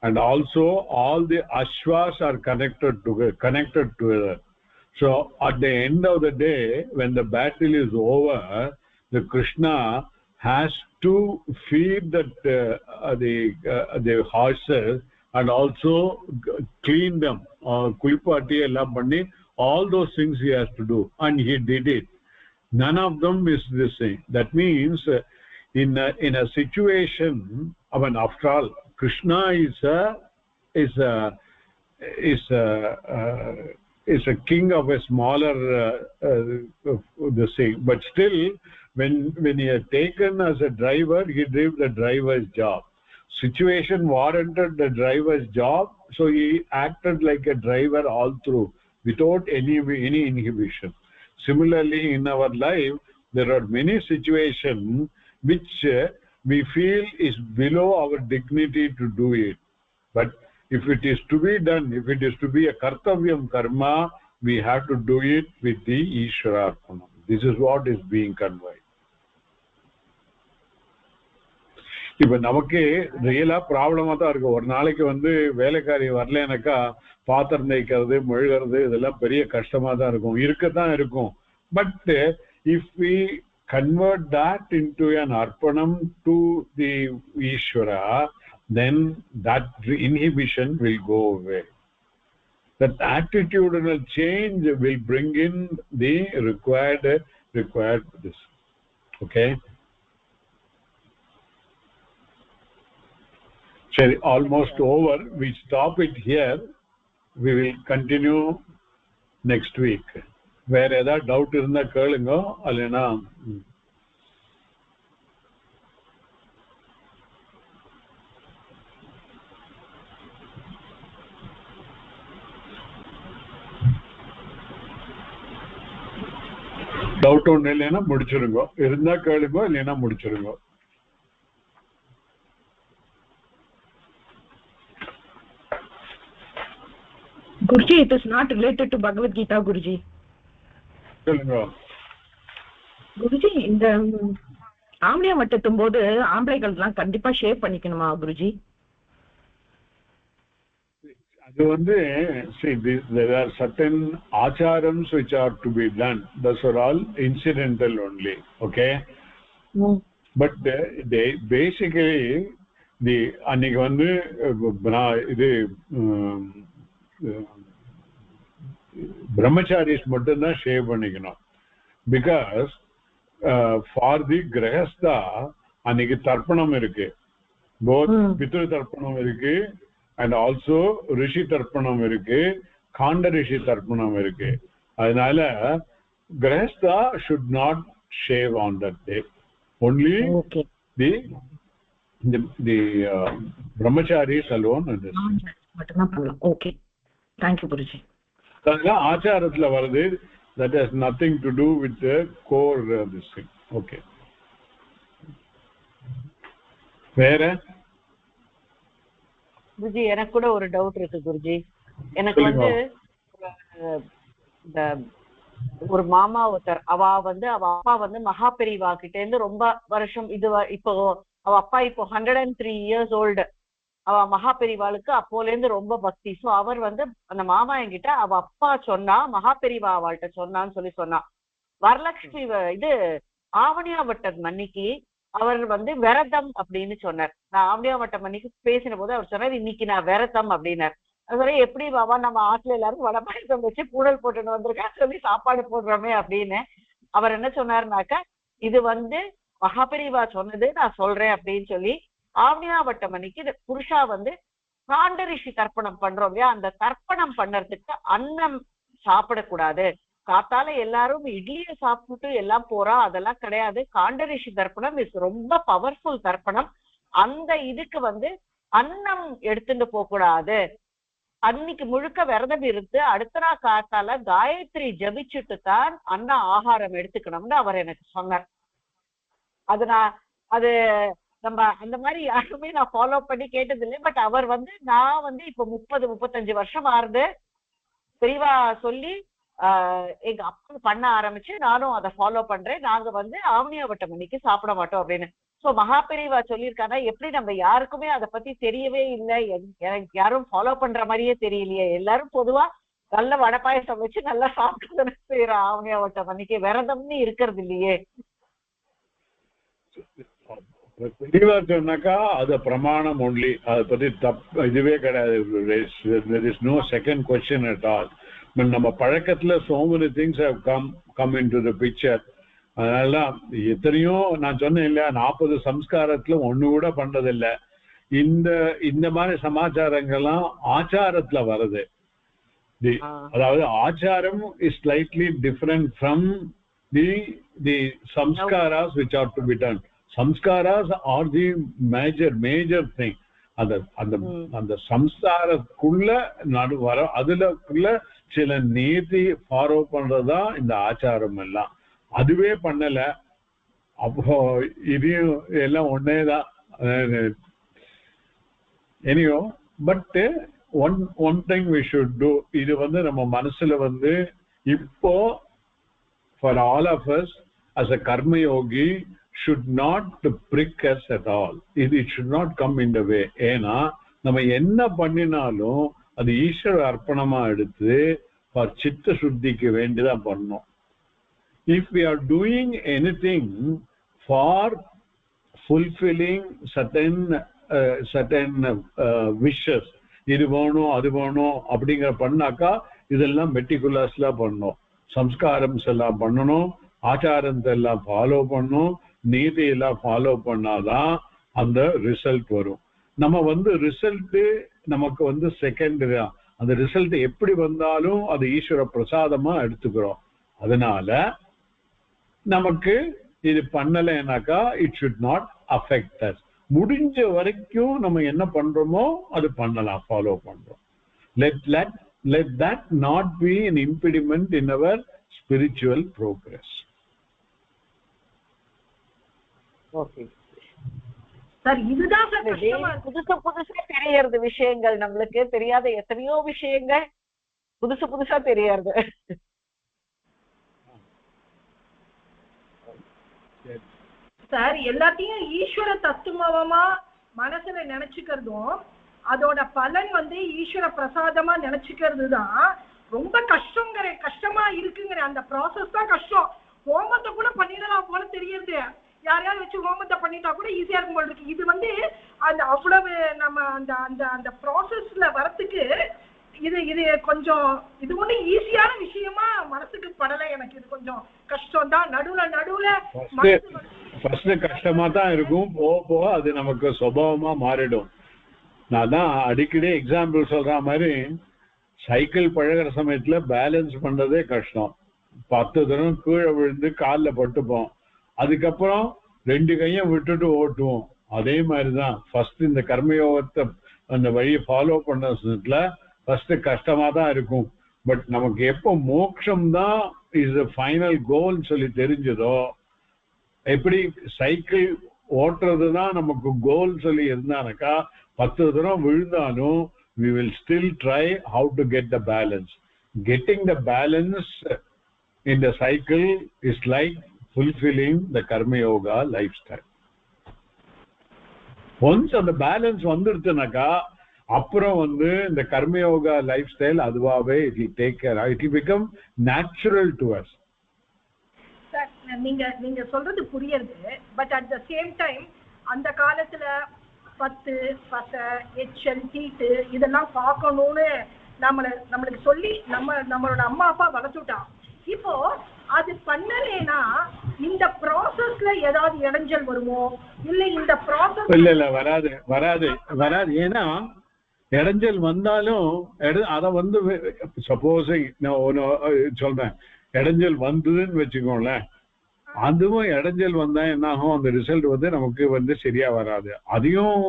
and also all the ashwas are connected together. So at the end of the day, when the battle is over, the Krishna has to feed the horses and also clean them, kulipati ellam panni, all those things he has to do, and he did it. None of them is the same. That means in a situation, I mean, after all, Krishna is a king of a smaller the same, but still when he had taken as a driver, he did the driver's job. Situation warranted the driver's job, so he acted like a driver all through without any inhibition. Similarly, in our life there are many situations which we feel is below our dignity to do it, but if it is to be done, if it is to be a kartavyam karma, we have to do it with the Ishwararpanam. This is what is being conveyed. இப்ப நமக்கு ரியலா ப்ராப்ளமா தான் இருக்கு. ஒரு நாளைக்கு வேலைக்காரி வரலனாக்கா பாத்திரம் தேய்க்கிறது, மெழுகிறது, இதெல்லாம் பெரிய கஷ்டமா தான் இருக்கும், இருக்கத்தான் இருக்கும். But if we convert that into an arpanam to the Ishvara, then that inhibition will go away. That attitudinal change will bring in the required this. Okay, so almost over. We stop it here. We will continue next week. வேற ஏதாவது doubt இருந்தா கேளுங்க, அல்லனா doubt ஒண்ணு இல்லைன்னா முடிச்சிருங்க, இருந்தா கேளுங்க, இல்லைன்னா முடிச்சிருங்க. Guruji, it is not related to Bhagavad Gita, Guruji. Guruji, இந்த ஆம்பளையா வட்டத்தும் போது ஆம்பளைகள் எல்லாம் கண்டிப்பா ஷேவ் பண்ணிக்கணுமா குருஜி? அது see, there are certain acharams which are to be done. Those are all incidental only. Okay, but they basically the அன்னைக்கு இது brahmacharis மட்டும்தான் shave பண்ணிக்கணும். பிகாஸ் ஃபார் தி கிரகஸ்தா அன்னைக்கு தர்ப்பணம் இருக்கு, போத் பித்ரு தர்ப்பணம் இருக்கு அண்ட் ஆல்சோ ரிஷி தர்ப்பணம் இருக்கு, காண்ட ரிஷி தர்ப்பணம் இருக்கு. அதனால grihastha should not shave on that day. Only the brahmacharis alone. Okay, thank you Guruji. அதெல்லாம் ஆச்சாரத்துல வருது. That has nothing to do with the core this thing. Okay, வேற குருஜி எனக்கு கூட ஒரு டவுட் இருக்கு குருஜி. எனக்கு ஒரு மாமா ஒருத்தர், அவ அப்பா மகாபெரிவா கிட்ட இருந்து ரொம்ப வருஷம் இப்போ அவ அப்பா இப்போ 103 years old. அவ மகாபெரிவாளுக்கு அப்போல இருந்து ரொம்ப பக்தி. சோ அவர் அந்த மாமா என்கிட்ட அவ அப்பா சொன்னா, மகாபெரிவா அவள்கிட்ட சொன்னான்னு சொன்னா, வரலட்சுமி இது ஆவணியாவட்டம் மன்னிக்கு அவர் விரதம் அப்படின்னு சொன்னார். நான் ஆவணியாவட்டம் மன்னிக்கு பேசின போது அவர் சொன்னார், இன்னைக்கு நான் விரதம் அப்படின்னார். அது எப்படி பாபா, நம்ம ஆட்டுல எல்லாரும் வடை பாயசம் வச்சு பூடல் போட்டுன்னு வந்திருக்கேன், சொல்லி சாப்பாடு போடுறோமே அப்படின்னு. அவர் என்ன சொன்னாருனாக்கா, இது மகாபெரிவா சொன்னது நான் சொல்றேன் அப்படின்னு சொல்லி, ஆவணியாவட்டம் அன்னைக்கு புருஷா காண்ட ரிஷி தர்ப்பணம் பண்றோம் இல்லையா, அந்த தர்ப்பணம் பண்ணறதுக்கு அன்னம் சாப்பிடக்கூடாது. காத்தால எல்லாரும் இட்லியை சாப்பிட்டு எல்லாம் போறா, அதெல்லாம் கிடையாது. காண்ட ரிஷி தர்ப்பணம் இஸ் ரொம்ப பவர்ஃபுல் தர்ப்பணம். அந்த இதுக்கு அன்னம் எடுத்துட்டு போக கூடாது. அன்னைக்கு முழுக்க விரதம் இருந்து அடுத்த நாள் காத்தால காயத்ரி ஜபிச்சுட்டு தான் ஆகாரம் எடுத்துக்கணும்னு அவர் எனக்கு சொன்னார். அது நம்ம அந்த மாதிரி யாருமே நான் ஃபாலோ பண்ணி கேட்டது இல்லை. பட் அவர் நான் இப்போ 30-35 வருஷம் ஆறுது பெரியவா சொல்லி எங்க அப்பா பண்ண ஆரம்பிச்சு நானும் அதை ஃபாலோ பண்றேன். நாங்க ஆவணியாவட்டம் அன்னைக்கு சாப்பிட மாட்டோம் அப்படின்னு. சோ மகாபெரிவா சொல்லியிருக்காங்க. எப்படி நம்ம யாருக்குமே அதை பத்தி தெரியவே இல்லை, எனக்கு யாரும் ஃபாலோ பண்ற மாதிரியே தெரியலையே. எல்லாரும் பொதுவா நல்ல வடை பாயசம் வச்சு நல்லா சாப்பிட்டு செய்யற ஆவணியாவட்டம் அன்னைக்கு விரதம்னு இருக்கிறது இல்லையே. தெளிவா சொன்னாக்கா அது பிரமாணம் ஒன்லி. அதை பத்தி இதுவே கிடையாது. there is no second question at all. நம்ம பழக்கத்துல so many things have come into the picture. அதனால எத்தனையோ நான் சொன்னேன் இல்லையா, 40 சம்ஸ்காரத்துல ஒண்ணு கூட பண்றதில்லை. இந்த மாதிரி சமாச்சாரங்கள்லாம் ஆச்சாரத்துல வருது. அதாவது acharam is slightly different from the samskaras which are to be done. Samskaras are the major thing. அந்த சம்ஸ்காரத்துக்குள்ள வர அதுலக்குள்ள சில நீதி ஃபாலோ பண்றதா இந்த ஆச்சாரம் எல்லாம். அதுவே பண்ணல, அப்போ இதையும் எல்லாம் ஒன்னேதான். Anyhow but one thing we should do, இது நம்ம மனசுல இப்போ for all of us as a karma yogi should not prick us at all. It should not come in the way. ஏன்னா நம்ம என்ன பண்ணினாலும் அது ஈஸ்வர அர்ப்பணமா எடுத்து for சித்த சுத்திக்கு வேண்டிதான் பண்ணணும். If we are doing anything for fulfilling certain wishes, இது வேணும் அது வேணும் அப்படிங்கிற பண்ணாக்கா இதெல்லாம் மெட்டிகுலஸ்ல பண்ணணும். சம்ஸ்காரம்ஸ் எல்லாம் பண்ணணும், ஆச்சாரத்தை எல்லாம் ஃபாலோ பண்ணணும், நீதியெல்லாம் ஃபாலோ பண்ணாதான் அந்த ரிசல்ட் வரும். நம்ம ரிசல்ட் நமக்கு செகண்டரி தான். அந்த ரிசல்ட் எப்படி வந்தாலும் அது ஈஸ்வர பிரசாதமா எடுத்துக்கிறோம். அதனால நமக்கு இது பண்ணலைனாக்கா it should not affect us. முடிஞ்ச வரைக்கும் நம்ம என்ன பண்றோமோ அது பண்ணலாம், ஃபாலோ பண்றோம். let that not be an impediment in our spiritual progress. Okay sir, இதுதான் புதுசா தெரியறது விஷயங்கள். நம்மளுக்கு தெரியாத எத்தனையோ விஷயங்கள் புதுசா தெரியறது. சார், எல்லாத்தையும் ஈஸ்வர தத்துவமா மனசுல நினைச்சுக்கிறதும் அதோட பலன் ஈஸ்வர பிரசாதமா நினைச்சுக்கிறது தான் ரொம்ப கஷ்டமா இருக்குங்கிற அந்த ப்ராசஸ் தான் கஷ்டம். ஹோமத்தை கூட பண்ணிடலாம் போல தெரியுது. யாரையாவது வச்சு ஹோமத்தை பண்ணிட்டா கூட ஈஸியா இருக்கும் போல இருக்கு. இது அந்த அவ்வளவு நம்ம அந்த அந்த அந்த ப்ராசஸ்ல வரத்துக்கு இது கொஞ்சம் இது ஒண்ணு ஈஸியான விஷயமா மனசுக்கு படல. எனக்கு இது கொஞ்சம் கஷ்டம் தான். நடுவுல ஃபர்ஸ்ட் கஷ்டமா தான் இருக்கும், போக அது நமக்கு சுபாவமா மாறிடும். நான் தான் அடிக்கடி எக்ஸாம்பிள் சொல்ற மாதிரி, சைக்கிள் பழகிற சமயத்துல பேலன்ஸ் பண்றதே கஷ்டம். 10 தடவை கீழே விழுந்து காலில் பட்டுப்போம். அதுக்கப்புறம் 2 கையும் விட்டுட்டு ஓட்டுவோம். அதே மாதிரிதான் ஃபர்ஸ்ட் இந்த கர்மயோகத்தை அந்த வழியை ஃபாலோ பண்றதுல ஃபர்ஸ்ட் கஷ்டமா தான் இருக்கும். பட் நமக்கு எப்போ மோட்சம் தான் இஸ் ஃபைனல் கோல் சொல்லி தெரிஞ்சதோ, எப்படி சைக்கிள் ஓட்டுறது தான் நமக்கு கோல் சொல்லி இருந்தானாக்கா 10 தடவை விழுந்தாலும் we will still try how to get the balance. Getting the balance in the cycle is like fulfilling the karma yoga lifestyle. Once on the balance வந்துருச்சுனாக்கா அப்புறம் இந்த karma yoga lifestyle அதுவாவே it will take care, it will become natural to us. Sir, நீங்க சொல்றது புரியுது. But at the same time அந்த காலத்துல 10 பசை எச்சல் தீட்டு இதெல்லாம் பார்க்கணும்னு நம்மளுக்கு சொல்லி நம்மளோட அம்மா அப்பா வளர்த்துட்டான். இப்போ அது பண்ணலேனா இந்த ப்ராசஸ்ல ஏதாவது இடைஞ்சல் வருமோ? இல்ல இந்த ப்ராசஸ் இல்ல வராது. ஏன்னா இடைஞ்சல் வந்தாலும் அத சப்போஸ் நான் சொல்றேன், இடைஞ்சல் வந்ததுன்னு வச்சுக்கோங்களேன், அதுவும் இடைஞ்சல் வந்தா என்ன ஆகும், அந்த ரிசல்ட் நமக்கு சரியா வராது. அதையும்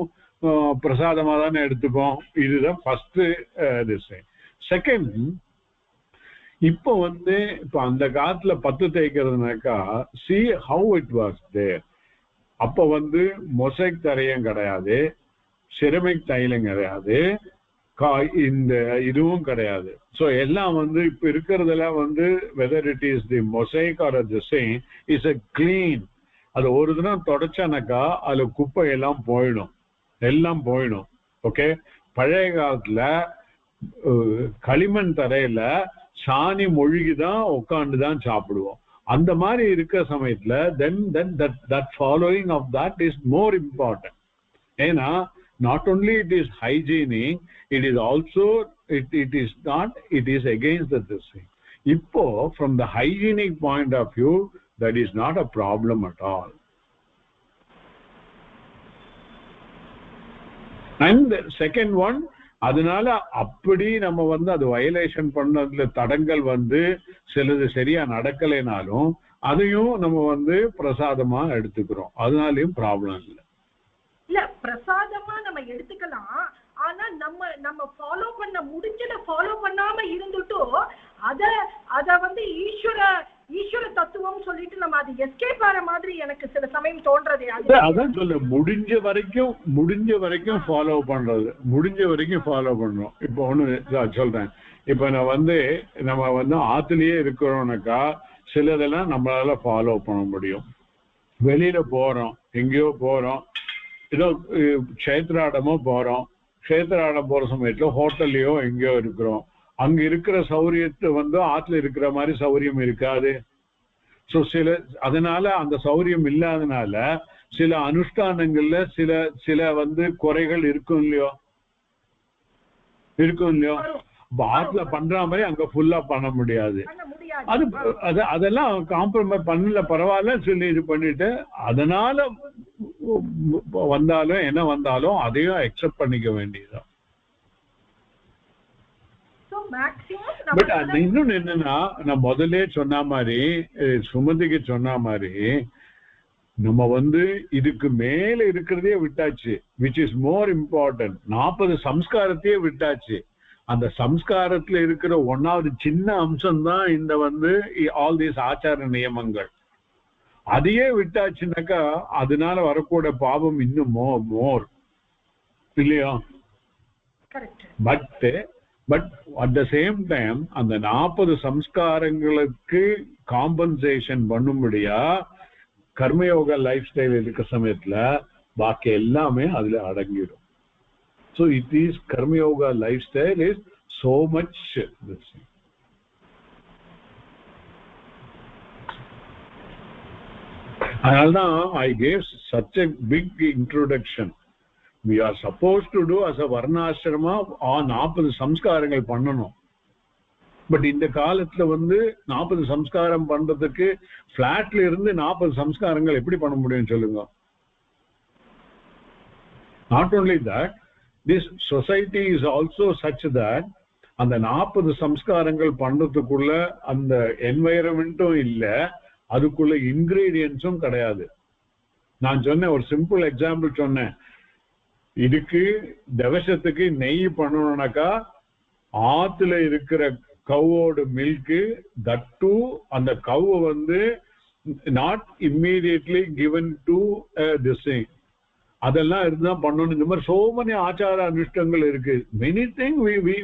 பிரசாதமா தானே எடுத்துப்போம். இதுதான் ஃபர்ஸ்ட் டிசைன். செகண்ட், இப்போ இப்போ அந்த காலத்துல 10 தேய்க்கிறதுனாக்கா see how it was there. அப்போ மொசைக் தரையும் கிடையாது, செரமிக் டைலும் கிடையாது, இந்த இதுவும் கிடையாது. ஸோ எல்லாம் இப்ப இருக்கிறதெல்லாம் whether it is the mosaic or the same is a clean. அது ஒரு தினம் தொடச்சானாக்கா அதுல குப்பை எல்லாம் போயிடும். ஓகே, பழைய காலத்துல களிமண் தரையில சாணி மொழிகிதான் உட்காந்துதான் சாப்பிடுவோம். அந்த மாதிரி இருக்க சமயத்துல then that following of that is more important. ஏன்னா not only it is hygienic, it is also it is not, it is against this thing. இப்போ from the hygienic point of view, that is not a problem at all. And the second one, அதனால அப்படி நம்ம வந்து அது violation பண்ணதுல தடங்கள் வந்து சிலது சரியா நடக்கலைனாலும் அதையும் நம்ம வந்து பிரசாதமா எடுத்துக்கிறோம், அதனாலயும் ப்ராப்ளம் இல்லை. இல்ல பிரசாதமா நம்ம எடுத்துக்கலாம், ஆனா நம்ம ஃபாலோ பண்ண முடிஞ்சத ஃபாலோ பண்ணாம இருந்துட்டோ அத வந்து ஈஸ்வர தத்துவம் சொல்லிட்டு நம்ம அது எஸ்கேப் ஆற மாதிரி எனக்கு சில சமயம் தோன்றது. அதான் சொல்ல முடிஞ்ச வரைக்கும் ஃபாலோ பண்றது, முடிஞ்ச வரைக்கும் ஃபாலோ பண்றோம். இப்போ ஒண்ணு சொல்றேன், இப்ப நான் வந்து நம்ம வந்து ஆத்துலயே இருக்கிறோம்னாக்கா சிலதெல்லாம் நம்மளால ஃபாலோ பண்ண முடியும். வெளியில போறோம், எங்கேயோ போறோம், ஏதோ க்ஷேத்ராடமோ போறோம், க்ஷேத்ராடம் போற சமயத்துல ஹோட்டல்லையோ எங்கேயோ இருக்கிறோம், அங்க இருக்கிற சௌரியத்தை வந்து ஆத்துல இருக்கிற மாதிரி சௌரியம் இருக்காது. ஸோ அதனால அந்த சௌரியம் இல்லாதனால சில அனுஷ்டானங்கள்ல சில வந்து குறைகள் இருக்கும் இல்லையோ. ஆத்துல பண்ற மாதிரி அங்க ஃபுல்லா பண்ண முடியாது. அதெல்லாம் காம்ப்ரமைஸ் பண்ணல, பரவாயில்ல சொல்லி இது பண்ணிட்டு அதனால வந்தாலும் என்ன வந்தாலும் அதையும் அக்செப்ட் பண்ணிக்க வேண்டியதுதான். பட் இன்னொன்னு என்னன்னா, நான் முதல்ல சொன்ன மாதிரி சுமதிக்கு சொன்ன மாதிரி நம்ம வந்து இதுக்கு மேல இருக்கிறதே விட்டாச்சு, விச் இஸ் மோர் இம்பார்ட்டன்ட். 40 சம்ஸ்காரத்தையே விட்டாச்சு. அந்த சம்ஸ்காரத்துல இருக்கிற ஒன்னாவது சின்ன அம்சம் தான் இந்த வந்து ஆல் தீஸ் ஆச்சார நியமங்கள். அதையே விட்டாச்சுனாக்கா அதனால வரக்கூட பாவம் இன்னும் மோர் இல்லையா. But at the same time அந்த 40 சம்ஸ்காரங்களுக்கு காம்பன்சேஷன் பண்ணும்படியா கர்மயோக லைஃப் ஸ்டைல் இருக்க சமயத்துல பாக்கி எல்லாமே அதுல அடங்கிடும். So it is karma yoga lifestyle is so much this. Analna I gave such a big introduction. We are supposed to do as a varna ashrama on 40 samskarangal pannanom. But in the காலத்துல வந்து 40 சம்ஸ்காரம் பண்றதுக்கு ஃபிளாட்ல இருந்து 40 சம்ஸ்காரங்கள் எப்படி பண்ண முடியும் சொல்லுங்க. Not only that, this society is also such that அந்த 40 சம்ஸ்காரங்கள் பண்றதுக்குள்ள அந்த என்வைரன்மெண்ட்டும் இல்ல, அதுக்குள்ள இன்கிரீடியன்ஸும் கிடையாது. நான் சொன்னேன், ஒரு சிம்பிள் எக்ஸாம்பிள் சொன்னேன். இதுக்கு தவசத்துக்கு நெய் பண்ணணும்னாக்கா ஆத்துல இருக்கிற கவோட மில்க், தட்டு அந்த கவ் வந்து not immediately given to this thing, அதெல்லாம் இருந்தா பண்ணணும். இந்த மாதிரி சோ many ஆச்சார அனுஷ்டங்கள் இருக்கு. Many thing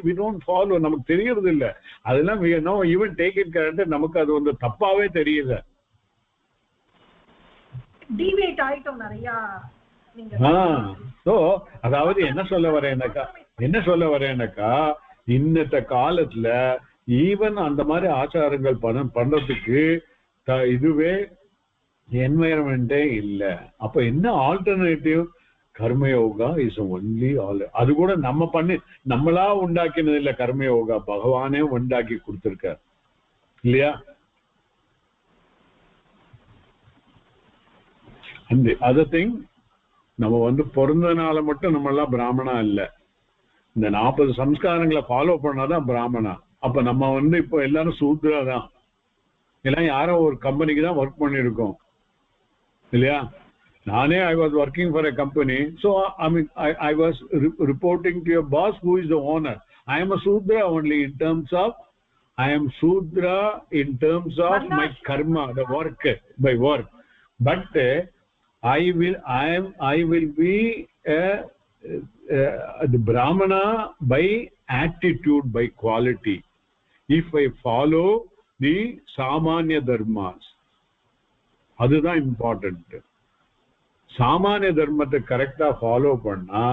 we don't follow, நமக்கு தெரியறது இல்ல. அதெல்லாம் we know even take it granted, நமக்கு அது வந்து தப்பாவே தெரியல. டிவேட் ஆயிட்டோம் நிறைய. சோ அதாவது என்ன சொல்ல வரேன்னாக்கா இன்னத்த காலத்துல ஈவன் அந்த மாதிரி ஆச்சாரங்கள் பண்றதுக்கு இதுவே என்வைரன்மெண்டே இல்ல. அப்ப என்ன alternative? Karma yoga is only all. அது கூட நம்ம பண்ணி நம்மளா உண்டாக்கினது இல்ல, கர்மயோகா பகவானே உண்டாக்கி கொடுத்திருக்கார் இல்லையா. அந்த அதர் திங், நம்ம வந்து பிறந்தனால மட்டும் நம்ம எல்லாம் பிராமணா இல்ல. இந்த 40 சம்ஸ்காரங்களை ஃபாலோ பண்ணாதான் பிராமணா. அப்ப நம்ம வந்து இப்போ எல்லாரும் சூத்ரா தான். எல்லாம் யாரோ ஒரு கம்பெனிக்கு தான் ஒர்க் பண்ணிருக்கோம் இல்லையா. நானே I was working for a company, so I was reporting to your boss who is the owner. I am a Sudra only in terms of my karma, the work, by work. But I will be the Brahmana by attitude, by quality, if I follow the Samanya Dharmas. அதுதான் important. சாமானிய தர்மத்தை கரெக்டா follow பண்ணா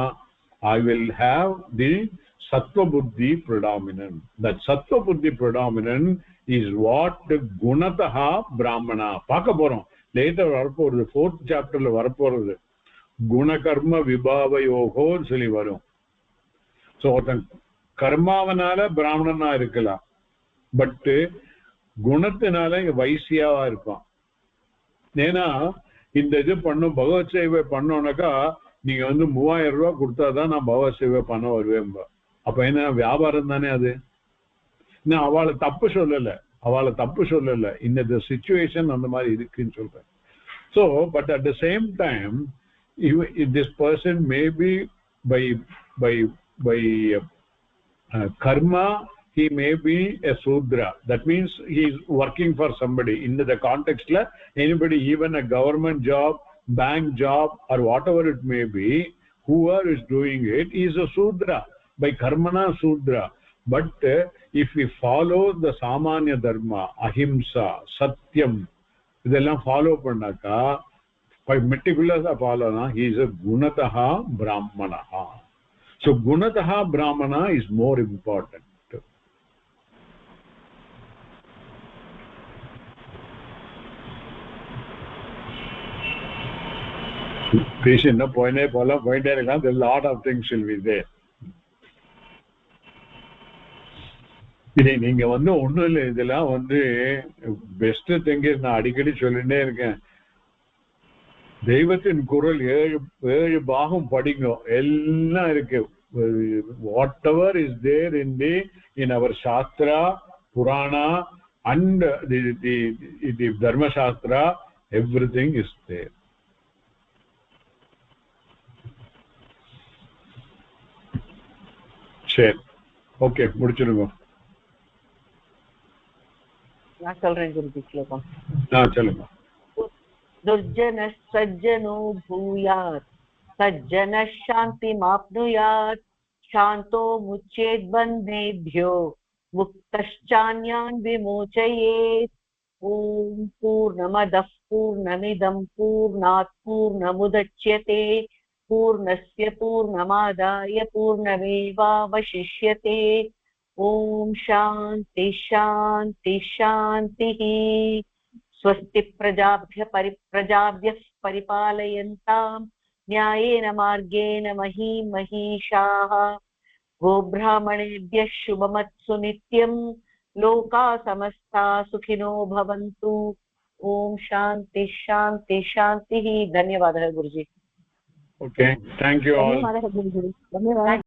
I will have the sattva buddhi predominant. That sattva buddhi predominant is what gunataha brahmana paaka porom. Later varaporadhu 4th chapter la varaporadhu guna karma vibhavayoho சொல்லி வரும். So ஒருத்தன் கர்மாவனால பிராமணனா இருக்கலாம், but குணத்தினால வைசியாவா இருப்பான். ஏன்னா இந்த இது பண்ணும் பகவத் சேவை பண்ணோம்னாக்கா நீங்க 3000 ரூபாய் கொடுத்தாதான் நான் பகவத் சேவை பண்ண வருவேன். அப்ப என்ன வியாபாரம் தானே அது. நான் அவளை தப்பு சொல்லல, இந்த சிச்சுவேஷன் அந்த மாதிரி இருக்குன்னு சொல்றேன். So but at the same time if this person may be by karma he may be a Sudra. That means he is working for somebody. In the context la anybody, even a government job, bank job or whatever it may be, whoever is doing it is a Sudra, by karmana Sudra. But if we follow the samanya dharma, ahimsa, satyam, idellam follow pannaka, by meticulous follow na, he is a gunataha brahmana. So gunataha brahmana is more important. Patient point there a lot of things will be there. இதை நீங்க ஒண்ணும் இல்லை, இதெல்லாம் best thing நான் அடிக்கடி சொல்லிட்டே இருக்கேன். தெய்வத்தின் குரல் 7 பாகம் படிங்க, எல்லாம் இருக்கு. whatever is there in our shastra, purana and the dharma shastra, everything is there. சரி, ஓகே, முடிச்சிருங்க. நான் சொல்றேன் குருஜி ஸ்லோகம். சொல்லுங்க. दुर्जनः सज्जनो भूयात्, सज्जनः शान्तिमाप्नुयात्, शान्तो मुच्येत् बन्धेभ्यो, मुक्तश्चान्यान् विमोचयेत्. ॐ पूर्णमदः पूर्णमिदं पूर्णात् पूर्णमुदच्यते, पूर्णस्य पूर्णमादाय पूर्णमेवावशिष्यते. ॐ शान्ति शान्ति शान्तिः. स्वस्ति प्रजाभ्यः परिपालयन्तां न्यायेन मार्गेण महीषाः. गोब्राह्मणेभ्यः शुभमत्सु नित्यं, लोकाः समस्ताः सुखिनो भवन्तु. ॐ शान्ति शान्ति शान्तिः. धन्यवादः गुरुजी. Okay, thank you all. धन्यवादः गुरुजी. धन्यवादः.